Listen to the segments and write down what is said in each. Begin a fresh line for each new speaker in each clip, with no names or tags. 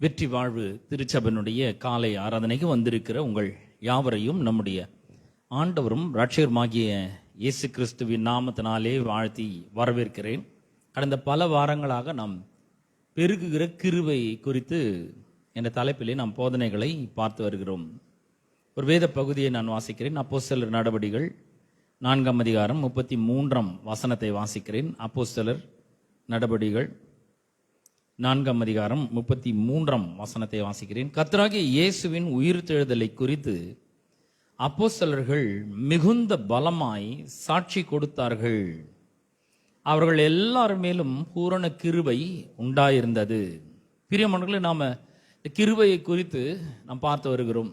வெற்றி வாழ்வு திருச்சபையினுடைய காலை ஆராதனைக்கு வந்திருக்கிற உங்கள் யாவரையும் நம்முடைய ஆண்டவரும் இரட்சகருமாகிய இயேசு கிறிஸ்துவின் நாமத்தினாலே வாழ்த்தி வரவேற்கிறேன். கடந்த பல வாரங்களாக நாம் பெருகுகிற கிருபை குறித்து என்ற தலைப்பிலே நாம் போதனைகளை பார்த்து வருகிறோம். ஒரு வேத பகுதியை நான் வாசிக்கிறேன். அப்போஸ்தலர் நடபடிகள் 4ஆம் அதிகாரம் 33ஆம் வசனத்தை வாசிக்கிறேன். அப்போஸ்தலர் நடபடிகள் 4ஆம் அதிகாரம் 33ஆம் வசனத்தை வாசிக்கிறேன். கர்த்தராகிய இயேசுவின் உயிர்த்தெழுதலை குறித்து அப்போஸ்தலர்கள் மிகுந்த பலமாய் சாட்சி கொடுத்தார்கள். அவர்கள் எல்லார் மேலும் பூரண கிருபை உண்டாயிருந்தது. பிரியமானவர்களே, நாம கிருபையை குறித்து நாம் பார்த்து வருகிறோம்.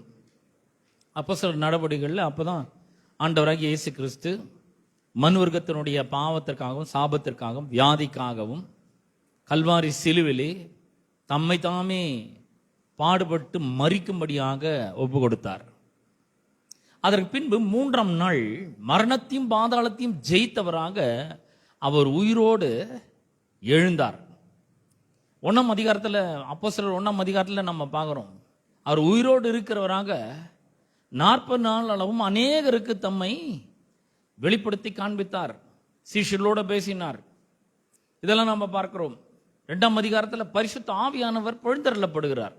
அப்போஸ்தலர் நடபடிகளில் அப்பதான் ஆண்டவராகிய இயேசு கிறிஸ்து மனுவர்க்கத்தினுடைய பாவத்திற்காகவும் சாபத்திற்காகவும் வியாதிக்காகவும் கல்வாரி சிலுவிலே தம்மை தாமே பாடுபட்டு மரிக்கும்படியாக ஒப்பு கொடுத்தார். அதற்கு பின்பு 3ஆம் நாள் மரணத்தையும் பாதாளத்தையும் ஜெயித்தவராக அவர் உயிரோடு எழுந்தார். 1ஆம் அதிகாரத்தில் அப்போஸ்தலர் 1ஆம் அதிகாரத்தில் நம்ம பார்க்கிறோம். அவர் உயிரோடு இருக்கிறவராக 40 நாள் அளவும் அநேகருக்கு தம்மை வெளிப்படுத்தி காண்பித்தார். சீஷர்களோடு பேசினார். இதெல்லாம் நம்ம பார்க்கிறோம். 2ஆம் அதிகாரத்தில் பரிசுத்த ஆவியானவர் பொழுந்தருளப்படுகிறார்.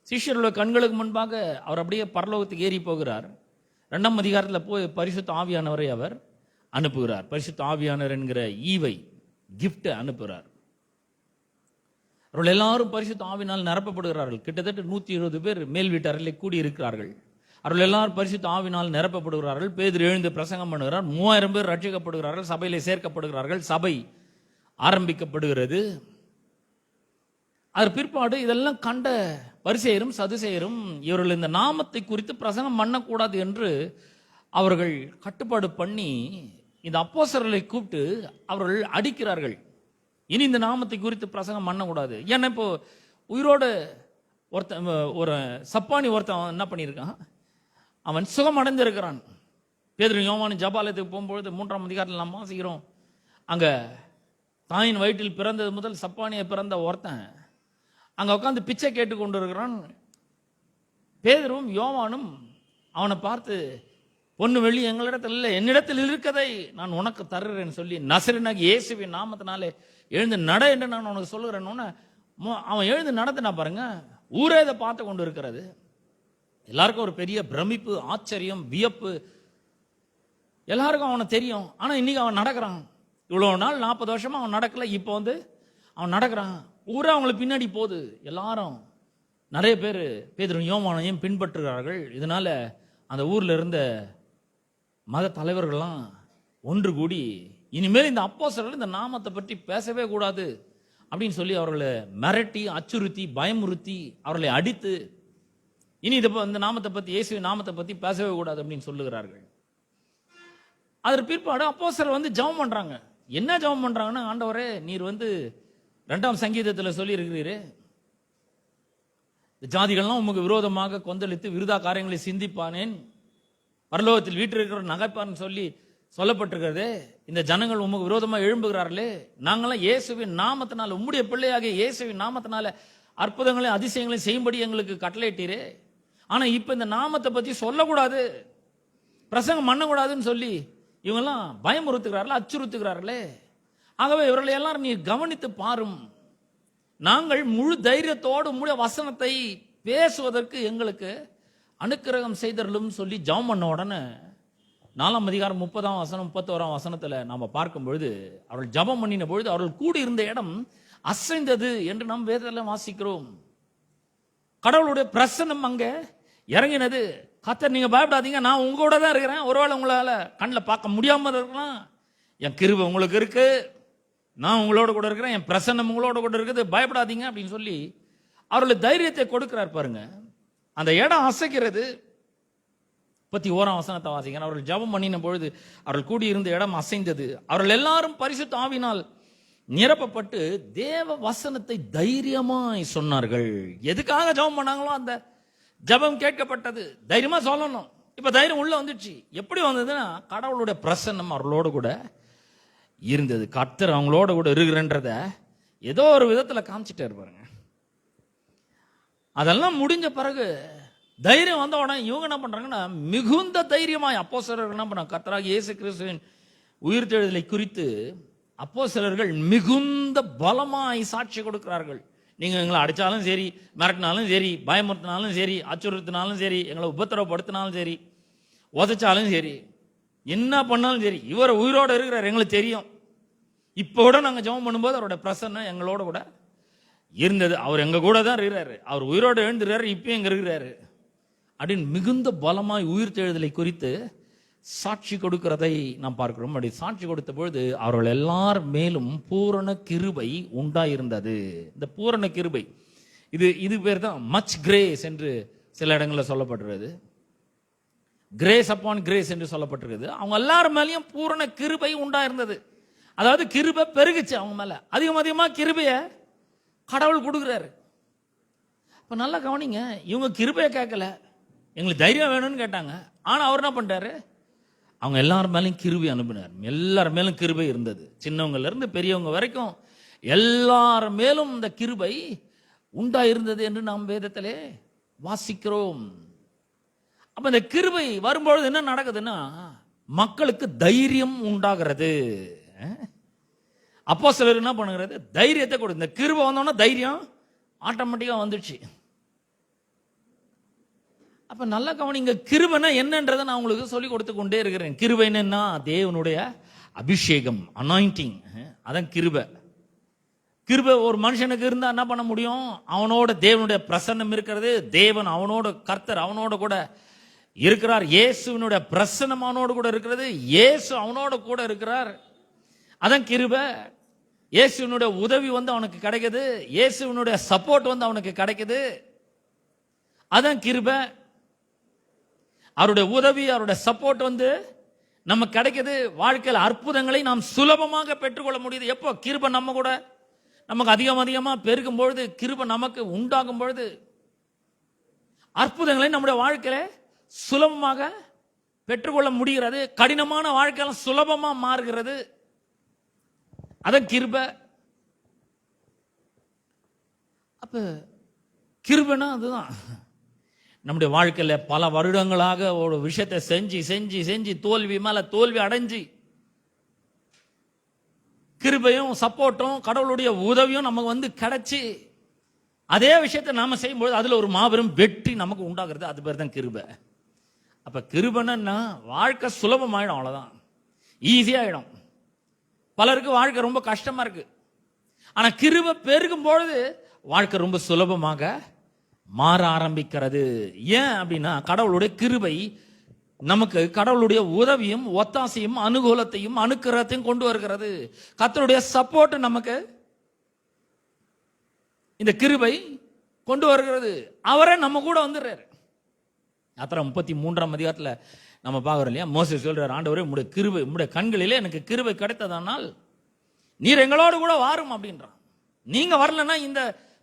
சீஷர்களுடைய கண்களுக்கு முன்பாக அவர் அப்படியே பரலோகத்துக்கு ஏறி போகிறார். 2ஆம் அதிகாரத்தில் போய் பரிசுத்த ஆவியானவரை அவர் அனுப்புகிறார். பரிசுத்த ஆவியானவர் என்கிற ஈவை கிஃப்ட் அனுப்புகிறார். அவர்கள் எல்லாரும் பரிசுத்த ஆவினால் நிரப்பப்படுகிறார்கள். கிட்டத்தட்ட 120 பேர் மேல் வீட்டு அறையில் கூடியிருக்கிறார்கள். அவர்கள் எல்லாரும் பரிசுத்த ஆவினால் நிரப்பப்படுகிறார்கள். பேதுரு எழுந்து பிரசங்கம் பண்ணுகிறார். 3000 பேர் ரட்சிக்கப்படுகிறார்கள். சபையிலே சேர்க்கப்படுகிறார்கள். சபை ஆரம்பிக்கப்படுகிறது. அதற்கு பிற்பாடு இதெல்லாம் கண்ட பரிசேயரும் சதுசேயரும் இவர்கள் இந்த நாமத்தை குறித்து பிரசங்கம் பண்ணக்கூடாது என்று அவர்கள் கட்டுப்பாடு பண்ணி இந்த அப்போஸ்தலர்களை கூப்பிட்டு அவர்கள் அடிக்கிறார்கள். இனி இந்த நாமத்தை குறித்து பிரசங்கம் பண்ணக்கூடாது. ஏன்னா இப்போ உயிரோடு ஒருத்தன், ஒரு சப்பானி ஒருத்தன் என்ன பண்ணியிருக்கான், அவன் சுகம் அடைந்திருக்கிறான். பேதுரு யோவான் ஜபாலயத்துக்கு போகும்பொழுது 3ஆம் அதிகாரத்தில் நாம் வாசிக்கிறோம். அங்கே தாயின் வயிற்றில் பிறந்தது முதல் சப்பானியை பிறந்த ஒருத்தன் அங்கே உட்காந்து பிச்சை கேட்டு கொண்டு இருக்கிறான். பேதுரும் யோவானும் அவனை பார்த்து, பொண்ணு வெள்ளி எங்களிடத்தில் இல்லை, என்னிடத்தில் இருக்கதை நான் உனக்கு தருகிறேன்னு சொல்லி நசரேயனாகிய இயேசுவின் நாமத்தினாலே எழுந்து நட என்று நான் உனக்கு சொல்லுகிறேன்னு அவன் எழுந்து நடத்தினா பாருங்க. ஊரே இதை பார்த்து கொண்டு இருக்கிறது. எல்லாருக்கும் ஒரு பெரிய பிரமிப்பு, ஆச்சரியம், வியப்பு. எல்லாருக்கும் அவனை தெரியும். ஆனால் இன்னைக்கு அவன் நடக்கிறான். இவ்வளோ நாள் 40 வருஷமா அவன் நடக்கல. இப்போ அவன் நடக்கிறான். ஊரே அவங்களுக்கு பின்னாடி போகுது. எல்லாரும் நிறைய பேர் பேதுரு யோவானையும் பின்பற்றுகிறார்கள். இதனால அந்த ஊர்ல இருந்த மத தலைவர்கள்லாம் ஒன்று கூடி இனிமேல் இந்த அப்போஸ்தலர்கள் இந்த நாமத்தை பற்றி பேசவே கூடாது அப்படின்னு சொல்லி அவர்களை மிரட்டி, அச்சுறுத்தி, பயமுறுத்தி, அவர்களை அடித்து, இனி இந்த நாமத்தை பற்றி, இயேசுவின் நாமத்தை பற்றி பேசவே கூடாது அப்படின்னு சொல்லுகிறார்கள். அதற்கு பிற்பாடு அப்போஸ்தலர் ஜெபம் பண்றாங்க. என்ன ஜெபம் பண்றாங்கன்னா, ஆண்டவரே, நீர் 2ஆம் சங்கீதத்தில் சொல்லி இருக்கிறீரே, ஜாதிகள்லாம் உமக்கு விரோதமாக கொந்தளித்து விருதா காரியங்களை சிந்திப்பானேன், பரலோகத்தில் வீட்டில் நகைப்பான்னு சொல்லி சொல்லப்பட்டிருக்கிறது. இந்த ஜனங்கள் உமக்கு விரோதமாக எழும்புகிறார்களே, நாங்களாம் இயேசுவின் நாமத்தினால, உம்முடைய பிள்ளையாக இயேசுவின் நாமத்தினால அற்புதங்களையும் அதிசயங்களையும் செய்யும்படி எங்களுக்கு கட்டளையிட்டீரே. ஆனா இப்ப இந்த நாமத்தை பத்தி சொல்லக்கூடாது, பிரசங்கம் பண்ணக்கூடாதுன்னு சொல்லி இவங்கெல்லாம் பயமுறுத்துகிறார்களே, அச்சுறுத்துகிறார்களே. ஆகவே இவர்களை எல்லாரும் நீ கவனித்து பாரும். நாங்கள் முழு தைரியத்தோடு உம்முடைய வசனத்தை பேசுவதற்கு எங்களுக்கு அனுக்கிரகம் செய்தருளும் சொல்லி ஜெபம் பண்ண உடனே 4ஆம் அதிகாரம் 30ஆம் வசனம் 31ஆம் வசனத்துல நாம பார்க்கும் பொழுது, அவர்கள் ஜெபம் பண்ணின பொழுது அவர்கள் கூடி இருந்த இடம் அசைந்தது என்று நாம் வேதத்தில் வாசிக்கிறோம். கடவுளுடைய பிரசன்னம் அங்க இறங்கினது. கர்த்தர், நீங்க பயப்படாதீங்க, நான் உங்களோட தான் இருக்கிறேன். ஒருவேளை உங்களால கண்ணில் பார்க்க முடியாம இருக்கலாம், என் கிருபை உங்களுக்கு இருக்கு, நான் உங்களோட கூட இருக்கிறேன், என் பிரசன்னம் உங்களோட கூட இருக்குது, பயப்படாதீங்க அப்படின்னு சொல்லி அவர்களுக்கு தைரியத்தை கொடுக்கிறார். பாருங்க, அந்த இடம் அசைக்கிறது. 31ஆம் வசனத்தை வாசிக்கிறேன். அவர்கள் ஜெபம் பண்ணின பொழுது அவர்கள் கூடியிருந்த இடம் அசைந்தது. அவர்கள் எல்லாரும் பரிசுத்த ஆவியினால் நிரப்பப்பட்டு தேவ வசனத்தை தைரியமாய் சொன்னார்கள். எதுக்காக ஜெபம் பண்ணாங்களோ அந்த ஜெபம் கேட்கப்பட்டது. தைரியமா சொல்லணும். இப்ப தைரியம் உள்ள வந்துடுச்சு. எப்படி வந்ததுன்னா, கடவுளுடைய பிரசன்னம் அவர்களோடு கூட இருந்தது. கர்த்தர் அவங்களோட கூட இருக்கிறன்றத ஏதோ ஒரு விதத்துல காமிச்சிட்டாரு பாருங்க. அதெல்லாம் முடிஞ்ச பிறகு தைரியம் வந்த உடனே இவங்க என்ன பண்றாங்கன்னா மிகுந்த தைரியமாய் அப்போஸ்தலர்கள் என்ன பண்ணாங்க, கர்த்தராகிய இயேசு கிறிஸ்துவின் உயிர்த்தெழுதலை குறித்து அப்போஸ்தலர்கள் மிகுந்த பலமாய் சாட்சி கொடுக்கிறார்கள். நீங்க எங்களை அடிச்சாலும் சரி, மிரட்டினாலும் சரி, பயமுறுத்தினாலும் சரி, அச்சுறுத்தினாலும் சரி, எங்களை உபத்திரவப்படுத்தினாலும் சரி, உதைச்சாலும் சரி, என்ன பண்ணாலும் சரி, இவர் உயிரோடு இருக்கிறார் எங்களுக்கு தெரியும். இப்போ கூட நாங்கள் ஜெபம் பண்ணும்போது அவருடைய பிரசன்னம் எங்களோட கூட இருந்தது. அவர் எங்க கூட தான் இருக்கிறாரு, அவர் உயிரோடு எழுந்துறாரு, இப்பயும் எங்க இருக்கிறாரு அப்படின்னு மிகுந்த பலமாய் உயிர்த்தெழுதலை குறித்து சாட்சி கொடுக்கிறதை நாம் பார்க்கிறோம். அப்படி சாட்சி கொடுத்த பொழுது அவர்கள் எல்லார் மேலும் பூரண கிருபை உண்டாயிருந்தது. இந்த பூரண கிருபை இது பேர் தான் மச் கிரேஸ் என்று சில இடங்களில் சொல்லப்பட்டிருக்கிறது. கிரேஸ் அப்பான் கிரேஸ் என்று சொல்லப்பட்டிருக்கிறது. அவங்க எல்லார் மேலேயும் பூரண கிருபை உண்டாயிருந்தது. அதாவது கிருபை பெருகுச்சு அவங்க மேல, அதிகமாக கிருபைய கடவுள் கொடுக்குறாரு. இப்ப நல்லா கவனிங்க, இவங்க கிருபையை கேட்கல, எங்களுக்கு தைரியம் வேணும்னு கேட்டாங்க. ஆனா அவர் என்ன பண்ணிட்டாரு, அவங்க எல்லார் மேலேயும் கிருபை அனுப்பினார். எல்லார் மேலும் கிருபை இருந்தது, சின்னவங்கல இருந்து பெரியவங்க வரைக்கும் எல்லார் மேலும் இந்த கிருபை உண்டாயிருந்தது என்று நாம் வேதத்திலே வாசிக்கிறோம். அப்ப இந்த கிருபை வரும்பொழுது என்ன நடக்குதுன்னா மக்களுக்கு தைரியம் உண்டாகிறது. அப்போஸ்தலர் என்ன பண்ணுகிறது, தைரியத்தை கொடு. இந்த கிருபை வந்தோன்னா தைரியம் ஆட்டோமேட்டிக்கா வந்துடுச்சு. அப்ப நல்ல கவனிங்க, கிருபைனா என்னன்றதை நான் உங்களுக்கு சொல்லி கொடுத்து கொண்டே இருக்கிறேன். கிருபை என்னன்னா தேவனுடைய அபிஷேகம், அனாயிண்டிங், அதான் கிருபை. கிருபை ஒரு மனுஷனுக்கு இருந்தா என்ன பண்ண முடியும், அவனோட தேவனுடைய பிரசன்னம் இருக்கிறது, தேவன் அவனோட, கர்த்தர் அவனோட கூட இருக்கிறார், இயேசுவினுடைய பிரசன்னம் அவனோடு கூட இருக்கிறது, இயேசு அவனோட கூட இருக்கிறார், அதான் கிருபை. இயேசுவினுடைய உதவி வந்து அவனுக்கு கிடைக்குது, இயேசுவினுடைய சப்போர்ட் வந்து அவனுக்கு கிடைக்குது, அதான் கிருபை. அவருடைய உதவி, அவருடைய சப்போர்ட் வந்து நமக்கு கிடைக்குது. வாழ்க்கையில் அற்புதங்களை நாம் சுலபமாக பெற்றுக்கொள்ள முடியுது. எப்போ கிருபை நம்ம கூட நமக்கு அதிகமா பெருகும் பொழுது, கிருபை நமக்கு உண்டாகும் பொழுது அற்புதங்களை நம்முடைய வாழ்க்கையில சுலபமாக பெற்றுக்கொள்ள முடிகிறது. கடினமான வாழ்க்கையெல்லாம் சுலபமா மாறுகிறது, அதான் கிருபை. அப்ப கிருபைனா அதுதான். நம்முடைய வாழ்க்கையில பல வருடங்களாக ஒரு விஷயத்தை செஞ்சு செஞ்சு செஞ்சு தோல்வி மேல தோல்வி அடைஞ்சு, கிருபையும் சப்போர்ட்டும் கடவுளுடைய உதவியும் நமக்கு வந்து கிடைச்சி, அதே விஷயத்தை நாம செய்யும்போது அதுல ஒரு மாபெரும் வெற்றி நமக்கு உண்டாகிறது, அது பேர் தான் கிருபை. அப்ப கிருபைன்னா வாழ்க்கை சுலபமாயிடும், அவ்வளவுதான், ஈஸியாயிடும். பலருக்கு வாழ்க்கை ரொம்ப கஷ்டமா இருக்கு, ஆனா கிருபை பெருகும் பொழுது வாழ்க்கை ரொம்ப சுலபமாக மாற ஆரம்பிக்கிறது. ஏன் அப்படின்னா கடவுளுடைய கிருபை நமக்கு கடவுளுடைய உதவியும் ஒத்தாசையும் அனுகூலத்தையும் அனுக்கிரகத்தையும் கொண்டு வருகிறது. கர்த்தருடைய சப்போர்ட் நமக்கு இந்த கிருபை கொண்டு வருகிறது. அவரே நம்ம கூட வந்துடுறாரு. யாத்திரை 33ஆம் அதிகாரத்துல நம்ம பார்க்கிறோம் இல்லையா, மோசே சொல்றாரு, ஆண்டவரே உம்முடைய கிருபை, உம்முடைய கண்களிலே எனக்கு கிருபை கிடைத்ததானால் நீர் எங்களோடு கூட வாரும் அப்படின்றான். நீங்க வரலன்னா இந்த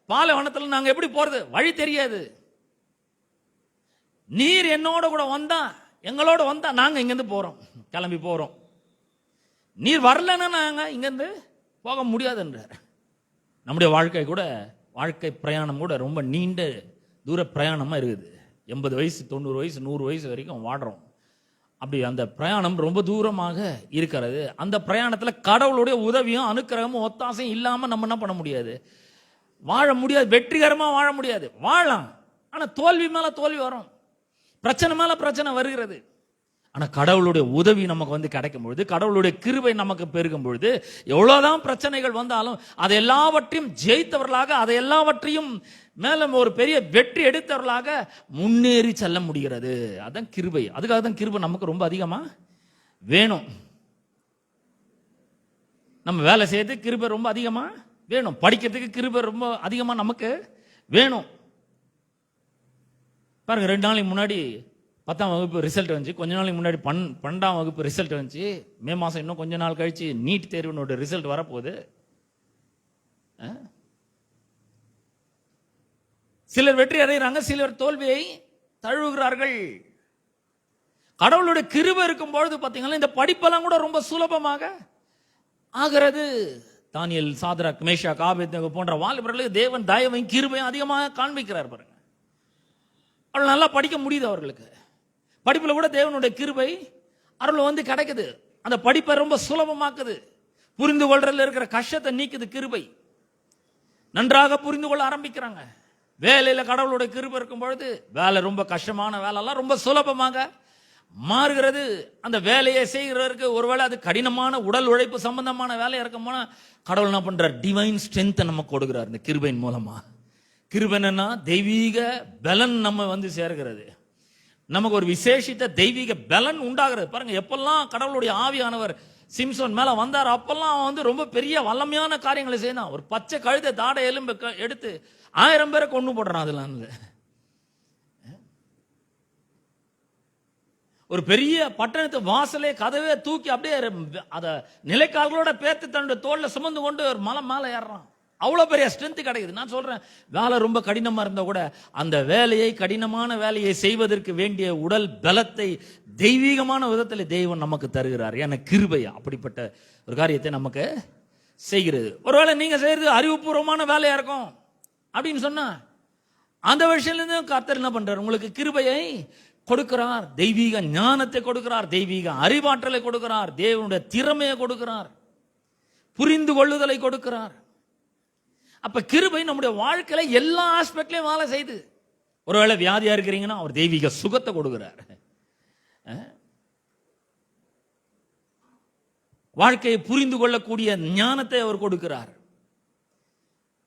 பாலைவனத்தில் நாங்க எப்படி போறது, வழி தெரியாது. நீர் என்னோட கூட வந்தா, எங்களோட வந்தா நாங்க இங்கிருந்து போறோம், கிளம்பி போறோம். நீர் வரலன்னா நாங்க இங்கிருந்து போக முடியாதுன்றார். நம்முடைய வாழ்க்கை கூட, வாழ்க்கை பிரயாணம் கூட ரொம்ப நீண்ட தூர பிரயாணமா இருக்குது. 80 வயசு 90 வயசு 100 வயசு வரைக்கும் வாடுறோம். அப்படி அந்த பிரயாணம் ரொம்ப தூரமாக இருக்கிறது. அந்த பிரயாணத்துல கடவுளுடைய உதவியும் அனுக்கிரகமும் ஒத்தாசையும் இல்லாம நம்ம என்ன பண்ண முடியாது, வாழ முடியாது, வெற்றிகரமா வாழ முடியாது. வாழலாம், ஆனா தோல்வி மேல தோல்வி வரும், பிரச்சனை மேல பிரச்சனை வருகிறது. ஆனா கடவுளுடைய உதவி நமக்கு வந்து கிடைக்கும் பொழுது, கடவுளுடைய கிருபை நமக்கு பெருகும் பொழுது, எவ்வளவுதான் பிரச்சனைகள் வந்தாலும் அதை எல்லாவற்றையும் ஜெயித்தவர்களாக, அதை எல்லாவற்றையும் மேலும் ஒரு பெரிய வெற்றி எடுத்தவர்களாக முன்னேறி செல்ல முடிகிறது. அதான் கிருபை. அதுக்காக தான் கிருபை நமக்கு ரொம்ப அதிகமா வேணும். நம்ம வேலை செய்யறதுக்கு கிருபை ரொம்ப அதிகமா வேணும், படிக்கிறதுக்கு கிருபை ரொம்ப அதிகமா நமக்கு வேணும். பாருங்க, 2 நாளைக்கு முன்னாடி 10ஆம் வகுப்பு ரிசல்ட் வந்துச்சு, கொஞ்ச நாளைக்கு முன்னாடி 12ஆம் வகுப்பு ரிசல்ட் வந்துச்சு, மே மாசம் இன்னும் கொஞ்ச நாள் கழிச்சு நீட் தேர்வினோட ரிசல்ட் வரப்போகுது. சிலர் வெற்றி அடைகிறாங்க, சிலர் தோல்வியை தழுவுகிறார்கள். கடவுளுடைய கிருபை இருக்கும் பொழுது பாத்தீங்கன்னா இந்த படிப்பெல்லாம் கூட ரொம்ப சுலபமாக ஆகிறது. தானியேல், சாத்ராக், மேஷாக், ஆபேத்நேகோ போன்ற வாலிபர்களுக்கு தேவன் தயவையும் கிருபையும் அதிகமாக காண்பிக்கிறார். பாருங்க, அவ்வளோ நல்லா படிக்க முடியுது அவர்களுக்கு. படிப்பில் கூட தேவனுடைய கிருபை அருள் வந்து கிடைக்குது. அந்த படிப்பை ரொம்ப சுலபமாக்குது. புரிந்து கொள்றதுல இருக்கிற கஷ்டத்தை நீக்குது கிருபை. நன்றாக புரிந்து கொள்ள ஆரம்பிக்கிறாங்க. வேலையில கடவுளுடைய கிருபை இருக்கும் பொழுது வேலை ரொம்ப கஷ்டமான வேலைலாம் ரொம்ப சுலபமாக மாறுகிறது. அந்த வேலையை செய்கிறவருக்கு ஒருவேளை அது கடினமான உடல் உழைப்பு சம்பந்தமான வேலையா இருக்கும்போது கடவுள் என்ன பண்றார்? டிவைன் ஸ்ட்ரென்த் நமக்கு கொடுக்கிறார் இந்த கிருபையின் மூலமா. கிருபைன்னா தெய்வீக பலன் நம்ம வந்து சேர்கிறது. நமக்கு ஒரு விசேஷித்த தெய்வீக பலன் உண்டாகிறது. பாருங்க, எப்பெல்லாம் கடவுளுடைய ஆவியானவர் சிம்சோன் மேல வந்தார் அப்பெல்லாம் அவன் வந்து ரொம்ப பெரிய வல்லமையான காரியங்களை செய்தான். ஒரு பச்சை கழுதை தாடை எலும்பு எடுத்து 1000 பேரை கொண்டு போடுறான். அதெல்லாம் ஒரு பெரிய பட்டணத்து வாசலே கதவே தூக்கி அப்படியே அத நிலைக்கால்களோட பேத்து தன்னுடைய தோல்ல சுமந்து கொண்டு ஒரு மலை மேல ஏறான். அவ்வளவு பெரிய ஸ்ட்ரென்த் கிடைக்குது. நான் சொல்றேன், வேலை ரொம்ப கடினமா இருந்தா கூட அந்த வேலையை, கடினமான வேலையை செய்வதற்கு வேண்டிய உடல் பலத்தை தெய்வீகமான விதத்தில் தெய்வம் நமக்கு தருகிறார். ஏன்னா கிருபை அப்படிப்பட்ட ஒரு காரியத்தை நமக்கு செய்கிறது. ஒருவேளை நீங்க செய்யறது அறிவுபூர்வமான வேலையா இருக்கும் அப்படின்னு சொன்னா அந்த விஷயத்துல கர்த்தர் என்ன பண்றார்? உங்களுக்கு கிருபையை கொடுக்கிறார், தெய்வீக ஞானத்தை கொடுக்கிறார், தெய்வீக அறிவாற்றலை கொடுக்கிறார், தேவனுடைய திறமையை கொடுக்கிறார், புரிந்து கொள்ளுதலை கொடுக்கிறார். அப்ப கிருபை நம்முடைய வாழ்க்கையில எல்லா ஆஸ்பெக்ட்லயும் வேலை செய்து. ஒருவேளை வியாதியா இருக்கிறீங்கன்னா அவர் தெய்வீக சுகத்தை கொடுக்கிறார். வாழ்க்கையை புரிந்து கொள்ளக்கூடிய ஞானத்தை அவர் கொடுக்கிறார்.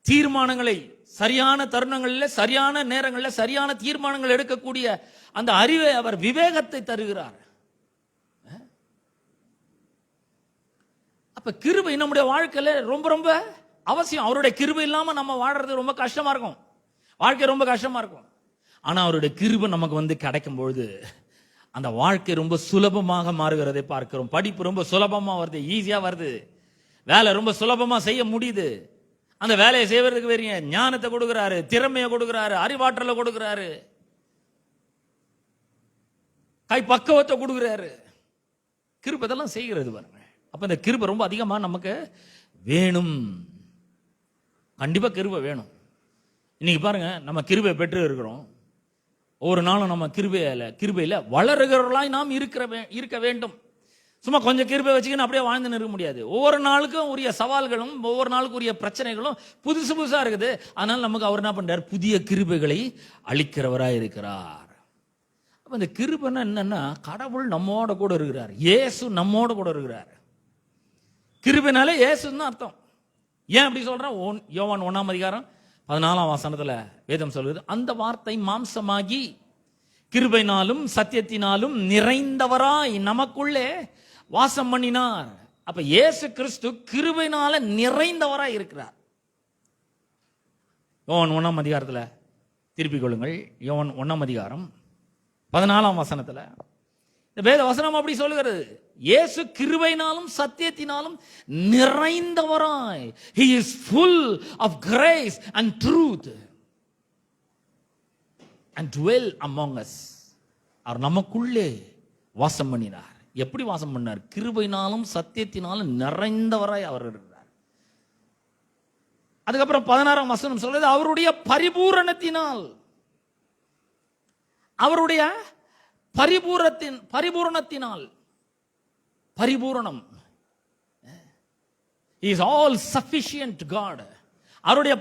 தீர்மானங்களை சரியான தருணங்களில், சரியான நேரங்களில் சரியான தீர்மானங்கள் எடுக்கக்கூடிய அந்த அறிவை, அவர் விவேகத்தை தருகிறார். அப்ப கிருபை நம்முடைய வாழ்க்கையில ரொம்ப ரொம்ப அவசியம். அவருடைய கிருபை இல்லாம நம்ம வாழறது ரொம்ப கஷ்டமா இருக்கும். வாழ்க்கை ரொம்ப கஷ்டமா இருக்கும். ஆனா அவருடைய கிருபை நமக்கு வந்து கிடைக்கும் பொழுது அந்த வாழ்க்கை ரொம்ப சுலபமாக மாறுகிறதை பார்க்கிறோம். படிப்பு ரொம்ப சுலபமா வருது, ஈஸியா வருது. வேலை ரொம்ப சுலபமா செய்ய முடியுது. அந்த வேலையை செய்வதற்கு வேற ஞானத்தை கொடுக்கிறாரு, திறமையை கொடுக்கிறாரு, அறிவாற்றலை கொடுக்கிறாரு, கை பக்குவத்தை கொடுக்கிறாரு. கிருபை இதெல்லாம் செய்கிறது பாருங்க. அப்ப இந்த கிருபை ரொம்ப அதிகமா நமக்கு வேணும். கண்டிப்பா கிருபை வேணும். இன்னைக்கு பாருங்க, நம்ம கிருபை பெற்று இருக்கிறோம். ஒவ்வொரு நாளும் நம்ம கிருபையில வளருகிறவர்களாய் நாம் இருக்க வேண்டும். சும்மா கொஞ்சம் கிருபை வச்சுக்கின்னு அப்படியே வாழ்ந்து இருக்க முடியாது. ஒவ்வொரு நாளுக்கும் உரிய சவால்களும், ஒவ்வொரு நாளுக்கு உரிய பிரச்சனைகளும் புதுசு புதுசா இருக்குது. அதனால நமக்கு அவர் என்ன பண்றார்? புதிய கிருபைகளை அளிக்கிறவராய் இருக்கிறார். அப்ப இந்த கிருபைன்னா என்னன்னா, கடவுள் நம்மோட கூட இருக்கிறார், இயேசு நம்மோட கூட இருக்கிறார். கிருபைனாலே இயேசுன்னு அர்த்தம். ஏன் அப்படி சொல்றேன்? யோவான் 1:14 வேதம் சொல்லுது, அந்த வார்த்தை மாம்சமாகி கிருபையினாலும் சத்தியத்தினாலும் நிறைந்தவராய் நமக்குள்ளே வாசம் பண்ணினார். அப்ப இயேசு கிறிஸ்து கிருபையினால நிறைந்தவராய் இருக்கிறார். யோவான் 1 திருப்பிக் கொள்ளுங்கள். யோவான் 1:14 வேத வசனம் அப்படி சொல்லுகிறது. இயேசு கிருபையினாலும் சத்தியத்தினாலும் நிறைந்தவராய், he is full of grace and truth and dwell among us. அவர் நமக்குள்ளே வாசம் பண்ணினார். எப்படி வாசம் பண்ணார்? கிருபையினாலும் சத்தியத்தினாலும் நிறைந்தவராய் அவர் இருக்கிறார். அதுக்கப்புறம் 16 சொல்றது, அவருடைய பரிபூரணத்தினால், அவருடைய பரிபூரணத்தினால், பரிபூரணம், he is all sufficient God. அவருடைய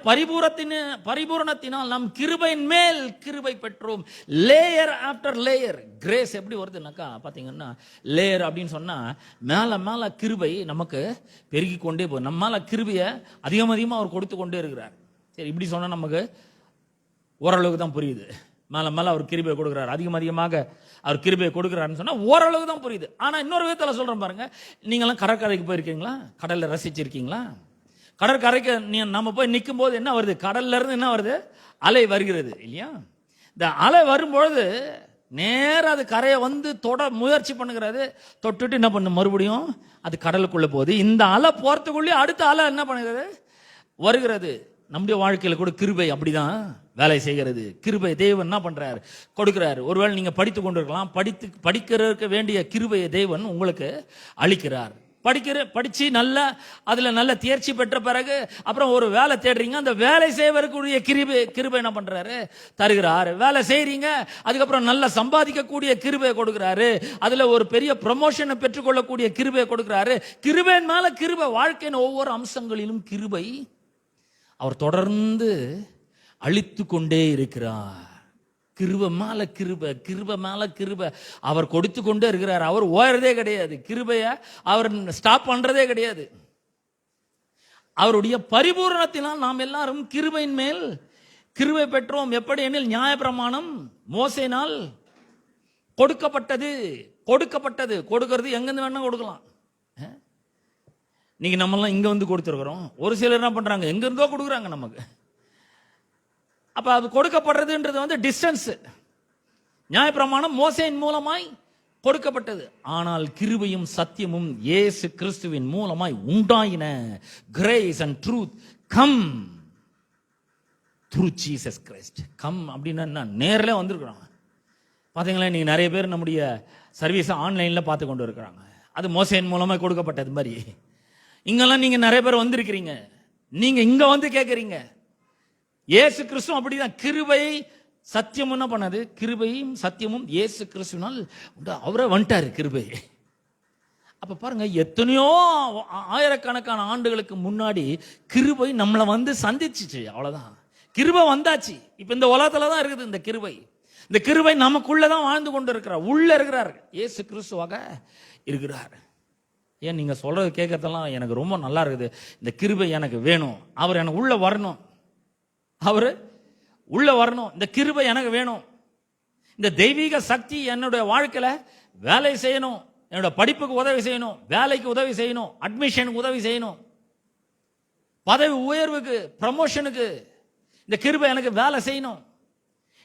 பரிபூரணத்தினால் நாம் கிருபையின் மேல் கிருபை பெற்றோம். Layer after layer. கிரேஸ் எப்படி வருதுனாக்கா பாத்தீங்கன்னா, லேயர் அப்படின்னு சொன்னா மேல மேல கிருபை நமக்கு பெருகி கொண்டே போகும். நம்ம மேல கிருபையை அதிகமா அவர் கொடுத்து கொண்டே இருக்கிறார். சரி, இப்படி சொன்னா நமக்கு ஓரளவுக்கு தான் புரியுது. மேல மேல அவர் கிருபையை கொடுக்கிறார், அதிகமாக அவர் கிருபையை கொடுக்கிறாருன்னு சொன்னா ஓரளவுக்கு தான் புரியுது. ஆனா இன்னொரு விதத்துல சொல்றேன் பாருங்க, நீங்களாம் கடற்கரைக்கு போயிருக்கீங்களா? கடல்ல ரசிச்சிருக்கீங்களா? கடற்கரைக்கு நம்ம போய் நிற்கும் போது என்ன வருது? கடல்ல இருந்து என்ன வருது? அலை வருகிறது இல்லையா? இந்த அலை வரும்பொழுது நேரம் அது கரையை வந்து தொட முயற்சி பண்ணுகிறது. தொட்டுட்டு என்ன பண்ணு, மறுபடியும் அது கடலுக்குள்ள போகுது. இந்த அலை போறதுக்குள்ளே அடுத்த அலை என்ன பண்ணுகிறது? வருகிறது. நம்முடைய வாழ்க்கையில கூட கிருபை அப்படிதான் வேலை செய்கிறது. கிருபை தேவன் என்ன பண்றாரு? கொடுக்கிறாரு. ஒருவேளை நீங்க படித்து கொண்டிருக்கலாம், படிக்கிறதுக்கு வேண்டிய கிருபையை தேவன் உங்களுக்கு அளிக்கிறார். படிச்சு நல்ல தேர்ச்சி பெற்ற பிறகு அப்புறம் ஒரு வேலை தேடுறீங்க. அந்த வேலை செய்வதற்குரிய கிருபை என்ன பண்றாரு? தருகிறாரு. வேலை செய்றீங்க, அதுக்கப்புறம் நல்ல சம்பாதிக்கக்கூடிய கிருபை கொடுக்கிறாரு. அதுல ஒரு பெரிய ப்ரமோஷனை பெற்றுக்கொள்ளக்கூடிய கிருபை கொடுக்கிறாரு. கிருபையின் மேல கிருபை, வாழ்க்கையின் ஒவ்வொரு அம்சங்களிலும் கிருபை அவர் தொடர்ந்து அளித்து கொண்டே இருக்கிறார். கிருபை மேல கிருபை, கிருபை மேல கிருபை அவர் கொடுத்து கொண்டே இருக்கிறார். அவர் ஓயறதே கிடையாது. கிருபைய அவர் ஸ்டாப் பண்றதே கிடையாது. அவருடைய பரிபூரணத்தினால் நாம் எல்லாரும் கிருபையின் மேல் கிருபை பெற்றோம். எப்படி எனில் நியாயப்பிரமாணம் மோசேனால் கொடுக்கப்பட்டது. கொடுக்கிறது எங்கிருந்து வேணா கொடுக்கலாம். நீங்க நம்ம எல்லாம் இங்க வந்து கொடுத்துருக்கிறோம். ஒரு சிலர் என்ன பண்றாங்க, எங்க இருந்தோ கொடுக்குறாங்க நமக்கு. அப்ப அது கொடுக்கப்படுறதுன்றது வந்து டிஸ்டன்ஸ். நியாயப்பிரமாணம் மோசேயின் மூலமாய் கொடுக்கப்பட்டது. ஆனால் கிருபையும் சத்தியமும் இயேசு கிறிஸ்துவின் மூலமாய் உண்டாயின. Grace and truth come through Jesus Christ. Come அப்படின்னா நேர்ல வந்திருக்கிறாங்க. பாத்தீங்களா, நீங்க நிறைய பேர் நம்முடைய சர்வீஸ் ஆன்லைன்ல பார்த்து கொண்டு இருக்கிறாங்க. அது மோசேயின் மூலமாய் கொடுக்கப்பட்டது மாதிரி இங்கெல்லாம் நீங்க நிறைய பேர் வந்திருக்கிறீங்க. நீங்க இங்க வந்து கேட்கறீங்க. இயேசு கிறிஸ்து அப்படிதான். கிருபை சத்தியம் என்ன பண்ணது? கிருபையும் சத்தியமும் இயேசு கிறிஸ்துவினால் அவரே வந்துட்டாரு கிருபை. அப்ப பாருங்க, எத்தனையோ ஆயிரக்கணக்கான ஆண்டுகளுக்கு முன்னாடி கிருபை நம்மளை வந்து சந்திச்சிச்சு. அவ்வளவுதான், கிருபை வந்தாச்சு. இப்ப இந்த உலகத்துல தான் இருக்குது இந்த கிருபை. இந்த கிருபை நமக்குள்ளதான் வாழ்ந்து கொண்டு இருக்கிறார். உள்ள இருக்கிறார், இயேசு கிறிஸ்துவாக இருக்கிறார். ஏன் நீங்க சொல்றது கேட்கறதெல்லாம் எனக்கு ரொம்ப நல்லா இருக்குது. இந்த கிருபை எனக்கு வேணும், அவர் எனக்கு உள்ள வரணும், அவரு உள்ள வரணும், இந்த கிருபை எனக்கு வேணும், இந்த தெய்வீக சக்தி என்னுடைய வாழ்க்கையில வேலை செய்யணும், என்னோட படிப்புக்கு உதவி செய்யணும், வேலைக்கு உதவி செய்யணும், அட்மிஷனுக்கு உதவி செய்யணும், பதவி உயர்வுக்கு ப்ரமோஷனுக்கு இந்த கிருபை எனக்கு வேலை செய்யணும்.